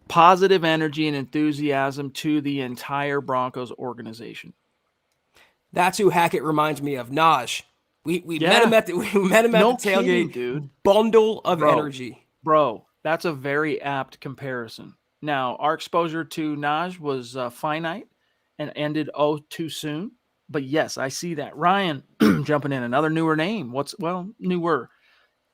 positive energy and enthusiasm to the entire Broncos organization. That's who Hackett reminds me of. Naj. We met him at the tailgate. Kidding, dude. Bundle of energy. Bro, that's a very apt comparison. Now, our exposure to Naj was finite and ended too soon. But yes, I see that. Ryan jumping in, another newer name. Newer.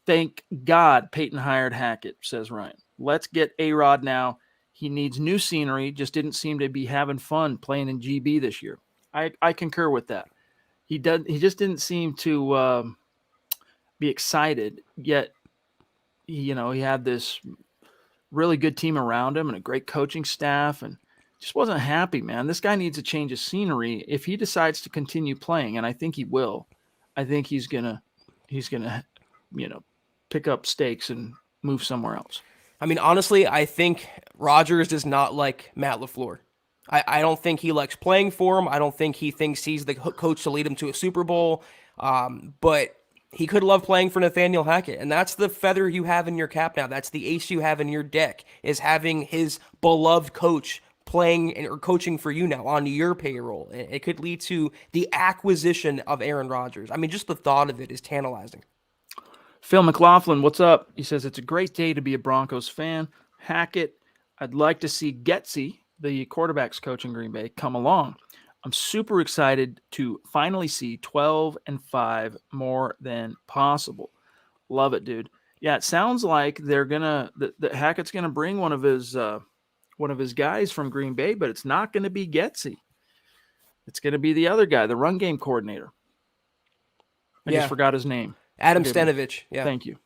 Thank God Paton hired Hackett, says Ryan. Let's get A-Rod now. He needs new scenery. Just didn't seem to be having fun playing in GB this year. I concur with that. He just didn't seem to be excited. Yet, he had this really good team around him and a great coaching staff, and just wasn't happy, man. This guy needs a change of scenery if he decides to continue playing, and I think he will. I think he's gonna pick up stakes and move somewhere else. I mean, honestly, I think Rodgers does not like Matt LaFleur. I don't think he likes playing for him. I don't think he thinks he's the coach to lead him to a Super Bowl. But he could love playing for Nathaniel Hackett, and that's the feather you have in your cap now. That's the ace you have in your deck, is having his beloved coach playing or coaching for you now on your payroll. It could lead to the acquisition of Aaron Rodgers. I mean, just the thought of it is tantalizing. Phil McLaughlin, what's up? He says, it's a great day to be a Broncos fan. Hackett, I'd like to see Getsy, the quarterback's coach in Green Bay, come along. I'm super excited to finally see 12-5 more than possible. Love it, dude. Yeah, it sounds like they're gonna that Hackett's gonna bring one of his guys from Green Bay, but it's not gonna be Getsy. It's gonna be the other guy, the run game coordinator. I just forgot his name. Adam Stenovich. Yeah. Thank you.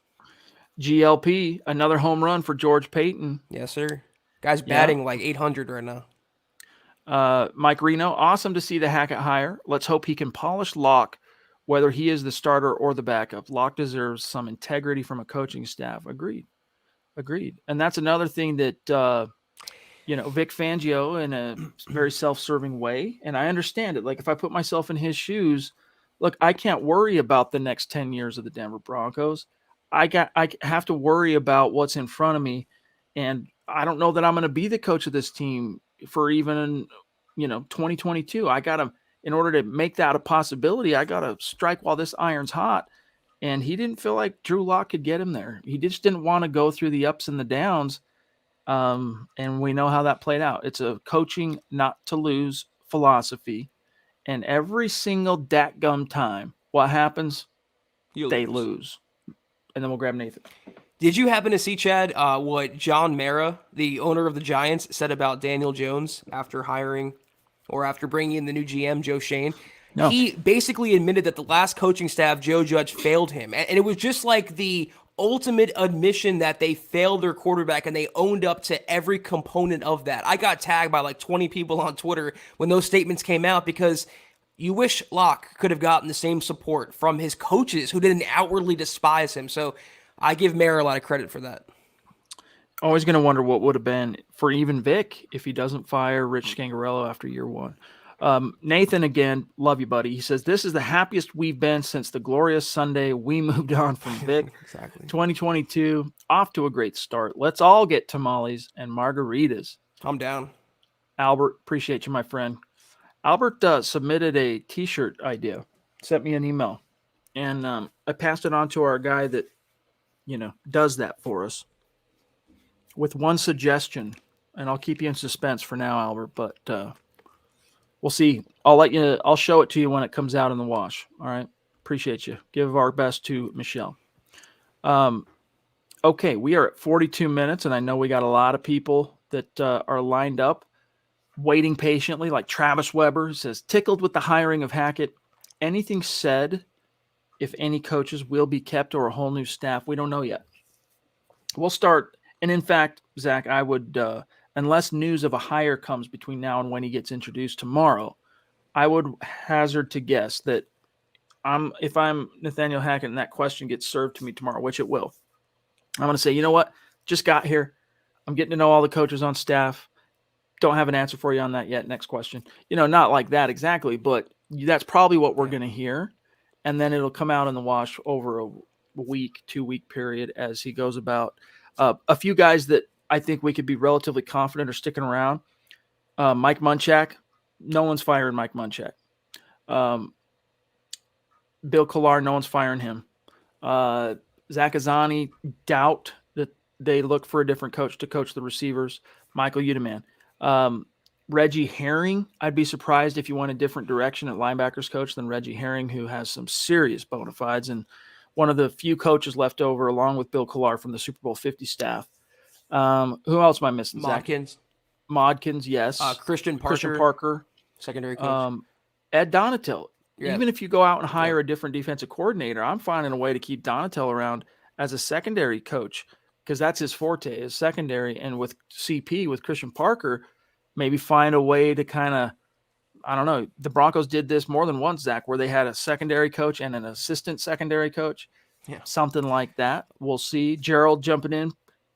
GLP, another home run for George Paton. Yes, sir. Guy's batting like 800 right now. Mike Reno, awesome to see the Hackett hire. Let's hope he can polish Locke, whether he is the starter or the backup. Locke deserves some integrity from a coaching staff. Agreed. And that's another thing that, Vic Fangio, in a very self-serving way, and I understand it. Like, if I put myself in his shoes, look, I can't worry about the next 10 years of the Denver Broncos. I have to worry about what's in front of me, and I don't know that I'm going to be the coach of this team for even, 2022. I got to, in order to make that a possibility, I got to strike while this iron's hot. And he didn't feel like Drew Lock could get him there. He just didn't want to go through the ups and the downs. And we know how that played out. It's a coaching not to lose philosophy. And every single dadgum time, what happens? They lose. And then we'll grab Nathan. Did you happen to see, Chad, what John Mara, the owner of the Giants, said about Daniel Jones after bringing in the new GM, Joe Shane? No. He basically admitted that the last coaching staff, Joe Judge, failed him. And it was just like the ultimate admission that they failed their quarterback, and they owned up to every component of that. I got tagged by like 20 people on Twitter when those statements came out, because you wish Locke could have gotten the same support from his coaches who didn't outwardly despise him. So I give Mayer a lot of credit for that. Always going to wonder what would have been for even Vic if he doesn't fire Rich Scangarello after year one. Nathan, again, love you, buddy. He says, this is the happiest we've been since the glorious Sunday we moved on from Vic. Exactly. 2022, off to a great start. Let's all get tamales and margaritas. I'm down. Albert, appreciate you, my friend. Albert submitted a T-shirt idea, sent me an email, and I passed it on to our guy that, does that for us with one suggestion, and I'll keep you in suspense for now, Albert, but we'll see. I'll show it to you when it comes out in the wash. All right. Appreciate you. Give our best to Michelle. Okay. We are at 42 minutes, and I know we got a lot of people that are lined up waiting patiently, like Travis Weber says, tickled with the hiring of Hackett. Anything said if any coaches will be kept or a whole new staff? We don't know yet. We'll start. And in fact, Zach, I would, unless news of a hire comes between now and when he gets introduced tomorrow, I would hazard to guess that if I'm Nathaniel Hackett and that question gets served to me tomorrow, which it will, I'm going to say, you know what? Just got here. I'm getting to know all the coaches on staff. Don't have an answer for you on that yet. Next question. Not like that exactly, but that's probably what we're going to hear. And then it'll come out in the wash over a week, 2-week period as he goes about. A few guys that I think we could be relatively confident are sticking around. Mike Munchak. No one's firing Mike Munchak. Bill Collar, no one's firing him. Zach Azzani, doubt that they look for a different coach to coach the receivers. Michael Udeman. Reggie Herring, I'd be surprised if you went a different direction at linebackers coach than Reggie Herring, who has some serious bona fides and one of the few coaches left over, along with Bill Collar from the Super Bowl 50 staff. Who else am I missing? Modkins, yes. Christian Parker, secondary coach. Ed Donatel. Yeah. Even if you go out and hire a different defensive coordinator, I'm finding a way to keep Donatel around as a secondary coach, because that's his forte, is secondary. And with CP, with Christian Parker, maybe find a way to kind of, I don't know. The Broncos did this more than once, Zach, where they had a secondary coach and an assistant secondary coach. Yeah. Something like that. We'll see. Gerald jumping in.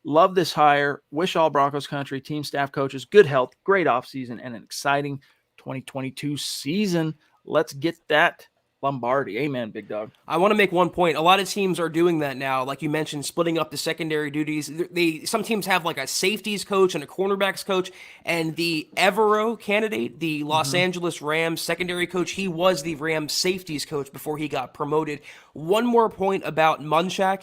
Love this hire. Wish all Broncos country, team, staff, coaches, good health, great offseason, and an exciting 2022 season. Let's get that Lombardi. Amen, big dog. I want to make one point. A lot of teams are doing that now. Like you mentioned, splitting up the secondary duties. Some teams have like a safeties coach and a cornerbacks coach. And the Evero candidate, the Los Angeles Rams secondary coach, he was the Rams safeties coach before he got promoted. One more point about Munchak.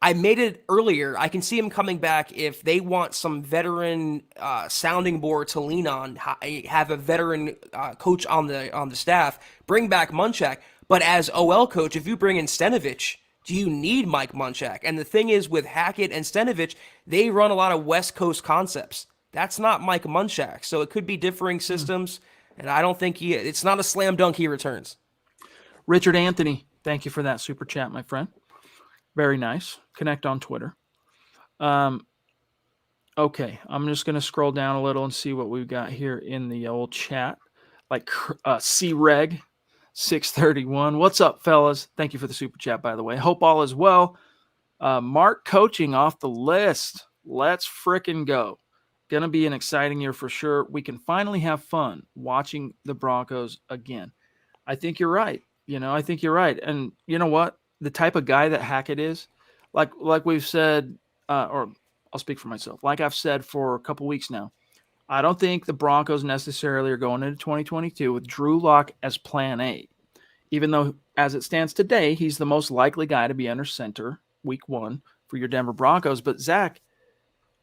I made it earlier. I can see him coming back if they want some veteran sounding board to lean on. Have a veteran coach on the staff. Bring back Munchak. But as OL coach, if you bring in Stenovich, do you need Mike Munchak? And the thing is, with Hackett and Stenovich, they run a lot of West Coast concepts. That's not Mike Munchak. So it could be differing systems. And I don't think it's not a slam dunk he returns. Richard Anthony, thank you for that super chat, my friend. Very nice. Connect on Twitter. Okay, I'm just going to scroll down a little and see what we've got here in the old chat. Like C-Reg 631. What's up, fellas? Thank you for the super chat, by the way. Hope all is well. Mark coaching off the list. Let's frickin' go. Going to be an exciting year for sure. We can finally have fun watching the Broncos again. I think you're right. I think you're right. And you know what? The type of guy that Hackett is, like we've said, or I'll speak for myself, like I've said for a couple weeks now, I don't think the Broncos necessarily are going into 2022 with Drew Lock as plan A, even though as it stands today, he's the most likely guy to be under center week 1 for your Denver Broncos. But Zach,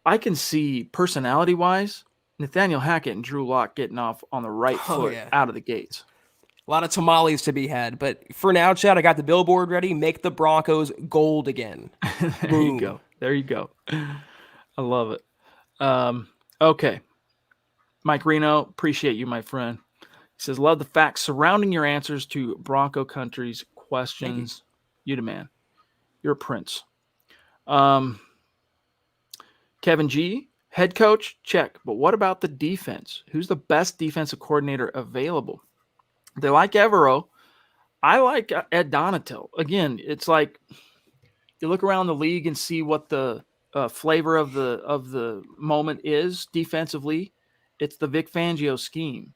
I can see personality-wise, Nathaniel Hackett and Drew Lock getting off on the right foot out of the gates. A lot of tamales to be had. But for now, Chad, I got the billboard ready. Make the Broncos gold again. There you go. There you go. I love it. Okay. Mike Reno, appreciate you, my friend. He says, love the facts surrounding your answers to Bronco Country's questions. You the man. You're a prince. Kevin G, head coach, check. But what about the defense? Who's the best defensive coordinator available? They like Evero. I like Ed Donatel. Again, it's like you look around the league and see what the flavor of the moment is defensively. It's the Vic Fangio scheme.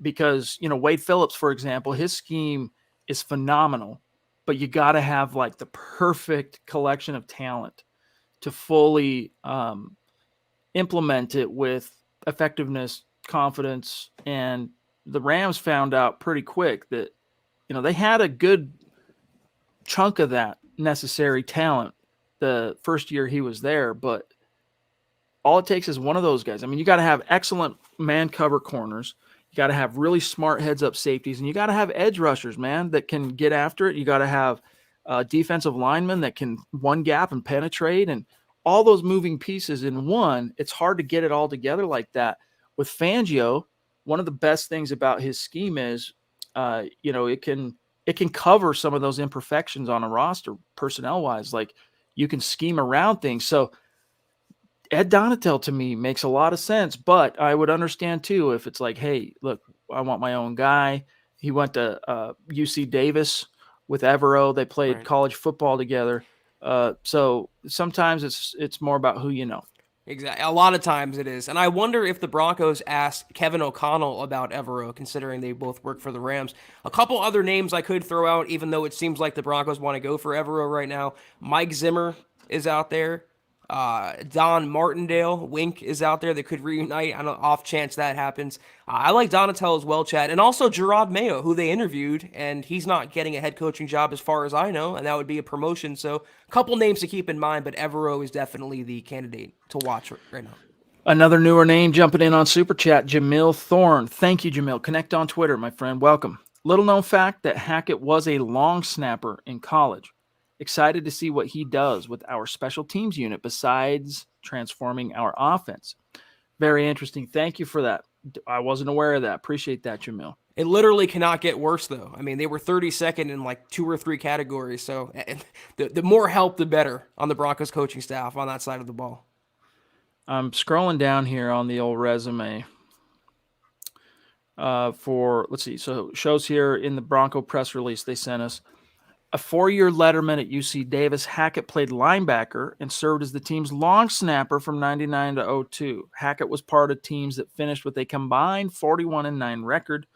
Because, Wade Phillips, for example, his scheme is phenomenal, but you got to have like the perfect collection of talent to fully implement it with effectiveness, confidence, and the Rams found out pretty quick that, they had a good chunk of that necessary talent the first year he was there, but all it takes is one of those guys. I mean, you got to have excellent man cover corners. You got to have really smart heads up safeties, and you got to have edge rushers, man, that can get after it. You got to have defensive linemen that can one gap and penetrate, and all those moving pieces in one. It's hard to get it all together like that. With Fangio, one of the best things about his scheme is, it can cover some of those imperfections on a roster personnel wise. Like you can scheme around things. So Ed Donatel to me makes a lot of sense, but I would understand too if it's like, hey, look, I want my own guy. He went to UC Davis with Evero. They played college football together. So sometimes it's more about who you know. Exactly. A lot of times it is. And I wonder if the Broncos asked Kevin O'Connell about Evero, considering they both work for the Rams. A couple other names I could throw out, even though it seems like the Broncos want to go for Evero right now. Mike Zimmer is out there. Don Martindale, Wink, is out there. They could reunite on an off chance that happens. I like Donatel as well, Chad. And also Gerard Mayo, who they interviewed, and he's not getting a head coaching job as far as I know, and that would be a promotion. So a couple names to keep in mind, but Evero is definitely the candidate to watch right now. Another newer name jumping in on Super Chat, Jamil Thorne. Thank you, Jamil. Connect on Twitter, my friend. Welcome. Little known fact that Hackett was a long snapper in college. Excited to see what he does with our special teams unit besides transforming our offense. Very interesting. Thank you for that. I wasn't aware of that. Appreciate that, Jamil. It literally cannot get worse, though. I mean, they were 32nd in like 2 or 3 categories. So the more help, the better on the Broncos coaching staff on that side of the ball. I'm scrolling down here on the old resume let's see. So shows here in the Bronco press release they sent us. A 4-year letterman at UC Davis, Hackett played linebacker and served as the team's long snapper from 99 to 02. Hackett was part of teams that finished with a combined 41-9 record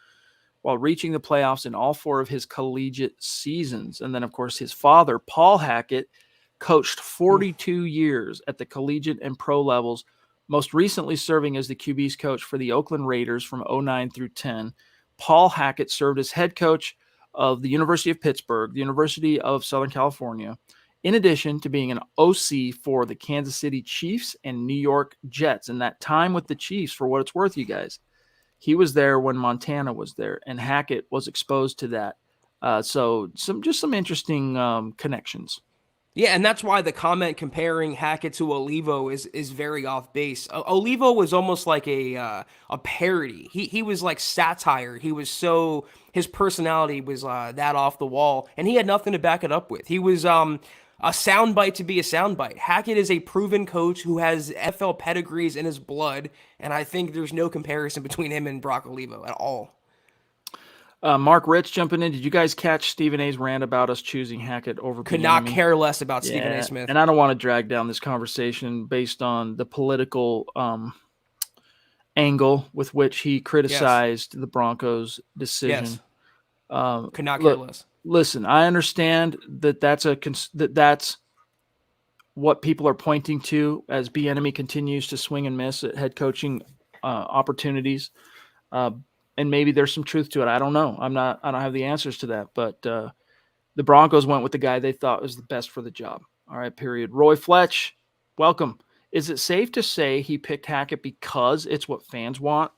while reaching the playoffs in all 4 of his collegiate seasons. And then, of course, his father, Paul Hackett, coached 42 years at the collegiate and pro levels, most recently serving as the QB's coach for the Oakland Raiders from 09 through 10. Paul Hackett served as head coach of the University of Pittsburgh, the University of Southern California, in addition to being an OC for the Kansas City Chiefs and New York Jets. And that time with the Chiefs, for what it's worth, you guys, he was there when Montana was there, and Hackett was exposed to that. So some interesting connections. Yeah, and that's why the comment comparing Hackett to Olivo is very off base. Olivo was almost like a parody. He was like satire. His personality was that off the wall, and he had nothing to back it up with. He was a soundbite to be a soundbite. Hackett is a proven coach who has NFL pedigrees in his blood, and I think there's no comparison between him and Brock Olivo at all. Mark Rich jumping in. Did you guys catch Stephen A's rant about us choosing Hackett over? Could not care less about Stephen A. Smith. And I don't want to drag down this conversation based on the political angle with which he criticized the Broncos' decision. Yes. Could not care less. Listen, I understand that that's what people are pointing to as Bieniemy continues to swing and miss at head coaching opportunities. And maybe there's some truth to it. I don't know. I don't have the answers to that. But the Broncos went with the guy they thought was the best for the job. All right, period. Roy Fletch, welcome. Is it safe to say he picked Hackett because it's what fans want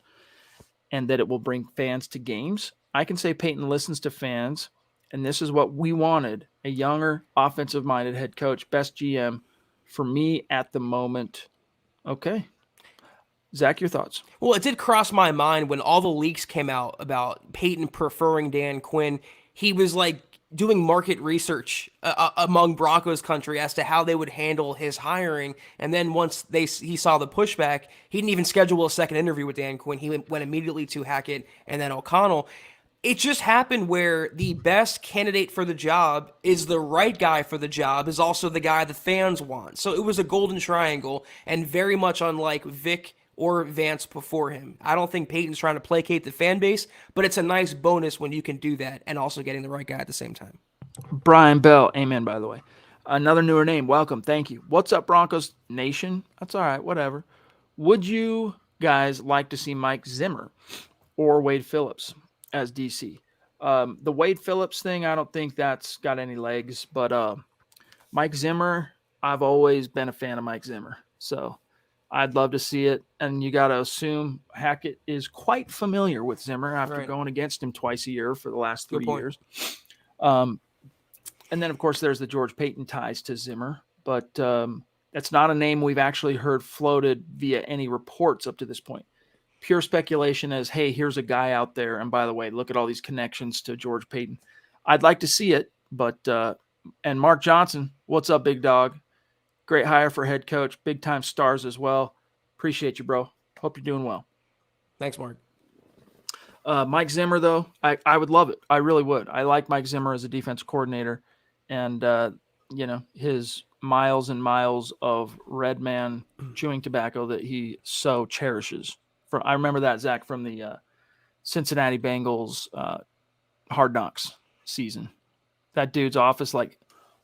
and that it will bring fans to games? I can say Paton listens to fans, and this is what we wanted, a younger, offensive-minded head coach, best GM for me at the moment. Okay. Zach, your thoughts? Well, it did cross my mind when all the leaks came out about Paton preferring Dan Quinn. He was like doing market research among Broncos country as to how they would handle his hiring. And then once he saw the pushback, he didn't even schedule a second interview with Dan Quinn. He went immediately to Hackett and then O'Connell. It just happened where the best candidate for the job is the right guy for the job, is also the guy the fans want. So it was a golden triangle, and very much unlike Vic or Vance before him. I don't think Peyton's trying to placate the fan base, but it's a nice bonus when you can do that and also getting the right guy at the same time. Brian Bell, amen, by the way. Another newer name, welcome, thank you. What's up, Broncos Nation? That's all right, whatever. Would you guys like to see Mike Zimmer or Wade Phillips as DC? The Wade Phillips thing, I don't think that's got any legs, but Mike Zimmer, I've always been a fan of Mike Zimmer, so I'd love to see it. And you got to assume Hackett is quite familiar with Zimmer after going against him twice a year for the last 3 years. And then, of course, there's the George Paton ties to Zimmer, but that's not a name we've actually heard floated via any reports up to this point. Pure speculation as, hey, here's a guy out there. And by the way, look at all these connections to George Paton. I'd like to see it, but and Mark Johnson, what's up, big dog? Great hire for head coach, big time stars as well. Appreciate you, bro. Hope you're doing well. Thanks, Mark. Mike Zimmer, though, I would love it. I really would. I like Mike Zimmer as a defense coordinator, and his miles and miles of Red Man chewing tobacco that he so cherishes. I remember that, Zach, from the Cincinnati Bengals Hard Knocks season. That dude's office, like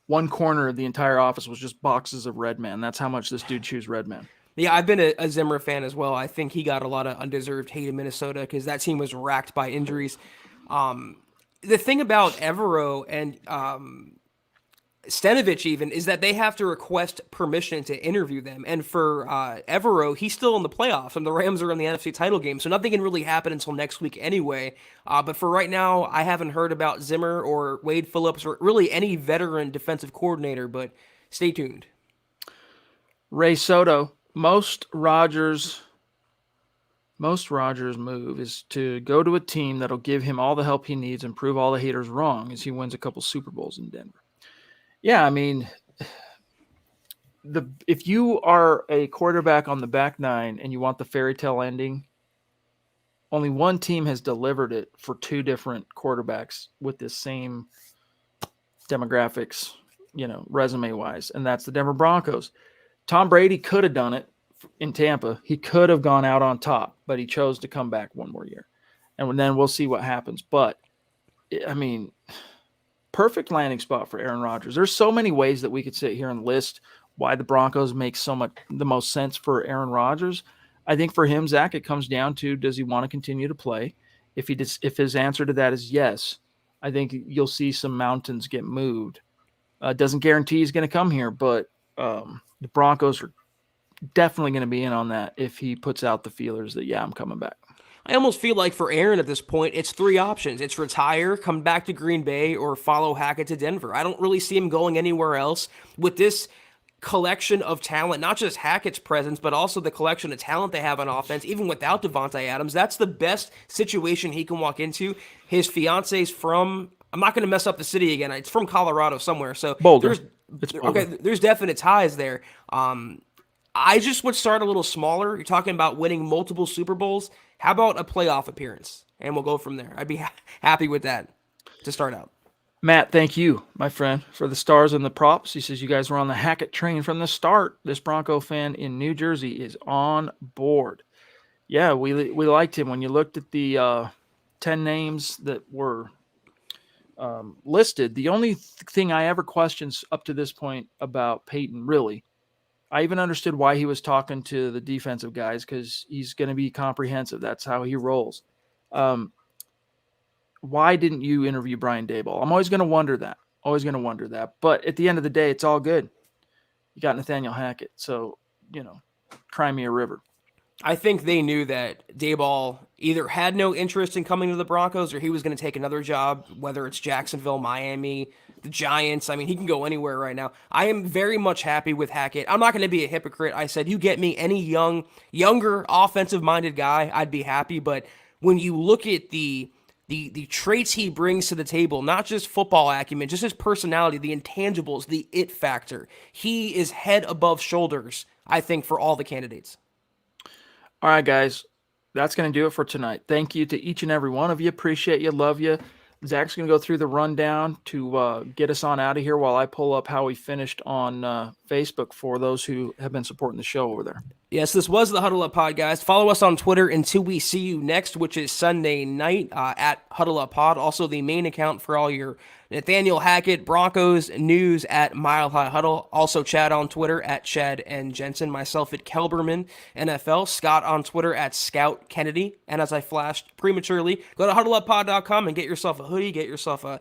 one corner of the entire office was just boxes of Red Man. That's how much this dude chews Red Man. Yeah, I've been a Zimmer fan as well. I think he got a lot of undeserved hate in Minnesota because that team was racked by injuries. The thing about Evero and Stenovich even is that they have to request permission to interview them. And for Evero, he's still in the playoffs, and the Rams are in the NFC title game, so nothing can really happen until next week anyway. But for right now, I haven't heard about Zimmer or Wade Phillips or really any veteran defensive coordinator, but stay tuned. Ray Soto, most Rodgers move is to go to a team that'll give him all the help he needs and prove all the haters wrong as he wins a couple Super Bowls in Denver. Yeah, I mean, if you are a quarterback on the back nine and you want the fairy tale ending, only one team has delivered it for two different quarterbacks with this same demographics, resume wise, and that's the Denver Broncos. Tom Brady could have done it in Tampa. He could have gone out on top, but he chose to come back one more year. And then we'll see what happens. But, I mean, perfect landing spot for Aaron Rodgers. There's so many ways that we could sit here and list why the Broncos make the most sense for Aaron Rodgers. I think for him, Zach, it comes down to, does he want to continue to play? If his answer to that is yes, I think you'll see some mountains get moved. Doesn't guarantee he's going to come here, but the Broncos are definitely going to be in on that if he puts out the feelers that, yeah, I'm coming back. I almost feel like for Aaron at this point, it's three options. It's retire, come back to Green Bay, or follow Hackett to Denver. I don't really see him going anywhere else with this collection of talent, not just Hackett's presence, but also the collection of talent they have on offense, even without Devontae Adams. That's the best situation he can walk into. His fiance's from, I'm not going to mess up the city again, it's from Colorado somewhere. So Boulder. There's definite ties there. I just would start a little smaller. You're talking about winning multiple Super Bowls. How about a playoff appearance? And we'll go from there. I'd be happy with that to start out. Matt, thank you, my friend, for the stars and the props. He says you guys were on the Hackett train from the start. This Bronco fan in New Jersey is on board. Yeah, we liked him. When you looked at the 10 names that were listed, the only thing I ever questioned up to this point about Paton, really, I even understood why he was talking to the defensive guys, because he's going to be comprehensive. That's how he rolls. Why didn't you interview Brian Daboll? I'm always going to wonder that. But at the end of the day, it's all good. You got Nathaniel Hackett. So, cry me a river. I think they knew that Daboll either had no interest in coming to the Broncos or he was going to take another job, whether it's Jacksonville, Miami, the Giants. I mean, he can go anywhere right now. I am very much happy with Hackett. I'm not going to be a hypocrite. I said, you get me any younger, offensive-minded guy, I'd be happy. But when you look at the traits he brings to the table, not just football acumen, just his personality, the intangibles, the it factor, he is head above shoulders, I think, for all the candidates. All right, guys, that's going to do it for tonight. Thank you to each and every one of you. Appreciate you. Love you. Zach's going to go through the rundown to get us on out of here while I pull up how we finished on Facebook for those who have been supporting the show over there. Yes, this was the Huddle Up Pod, guys. Follow us on Twitter until we see you next, which is Sunday night at Huddle Up Pod. Also, the main account for all your Nathaniel Hackett Broncos news at Mile High Huddle. Also, Chad on Twitter at Chad and Jensen. Myself at Kelberman NFL. Scott on Twitter at Scout Kennedy. And as I flashed prematurely, go to huddleuppod.com and get yourself a hoodie. Get yourself a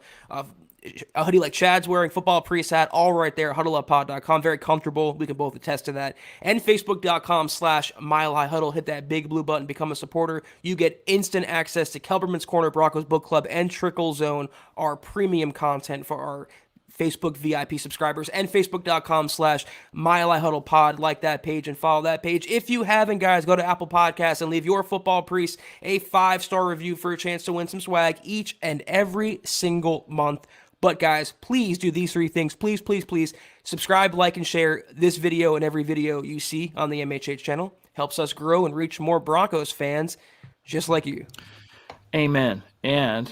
hoodie like Chad's wearing, football priest hat, all right there, huddleuppod.com. Very comfortable. We can both attest to that. And facebook.com/Mile High Huddle. Hit that big blue button, become a supporter. You get instant access to Kelberman's Corner Broncos Book Club and Trickle Zone, our premium content for our Facebook VIP subscribers, and facebook.com/Mile High Huddle Pod. Like that page and follow that page. If you haven't, guys, go to Apple Podcasts and leave your football priest a 5-star review for a chance to win some swag each and every single month. But guys, please do these 3 things. Please, please, please subscribe, like, and share this video and every video you see on the MHH channel. Helps us grow and reach more Broncos fans just like you. Amen. And,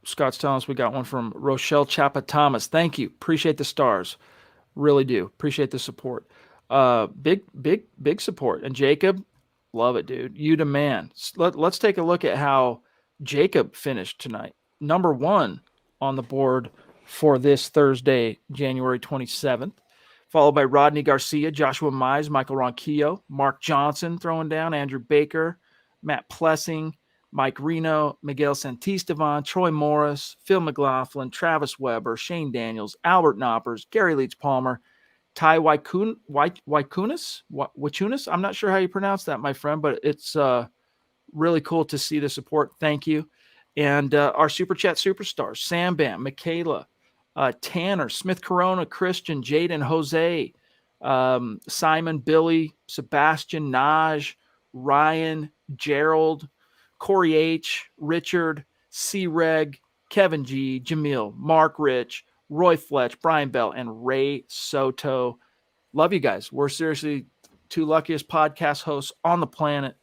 Scott's telling us we got one from Rochelle Chapa Thomas. Thank you. Appreciate the stars. Really do. Appreciate the support. Big support. And Jacob, love it, dude. You the man. Let's take a look at how Jacob finished tonight. Number 1 on the board for this Thursday, January 27th, followed by Rodney Garcia, Joshua Mize, Michael Ronquillo, Mark Johnson throwing down, Andrew Baker, Matt Plessing, Mike Reno, Miguel Santisteban, Troy Morris, Phil McLaughlin, Travis Weber, Shane Daniels, Albert Knoppers, Gary Leach Palmer, Ty Wachunas. I'm not sure how you pronounce that, my friend, but it's really cool to see the support. Thank you. And our Super Chat superstars, Sam Bam, Michaela, Tanner, Smith Corona, Christian, Jaden, Jose, Simon, Billy, Sebastian, Naj, Ryan, Gerald, Corey H., Richard, C. Reg, Kevin G., Jamil, Mark Rich, Roy Fletch, Brian Bell, and Ray Soto. Love you guys. We're seriously 2 luckiest podcast hosts on the planet.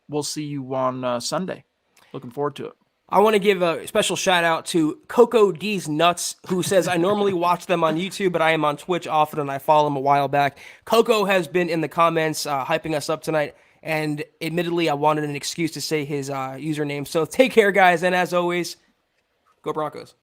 We'll see you on Sunday. Looking forward to it. I want to give a special shout out to Coco D's Nuts, who says, I normally watch them on YouTube, but I am on Twitch often and I follow him a while back. Coco has been in the comments hyping us up tonight, and admittedly, I wanted an excuse to say his username. So take care, guys, and as always, go Broncos.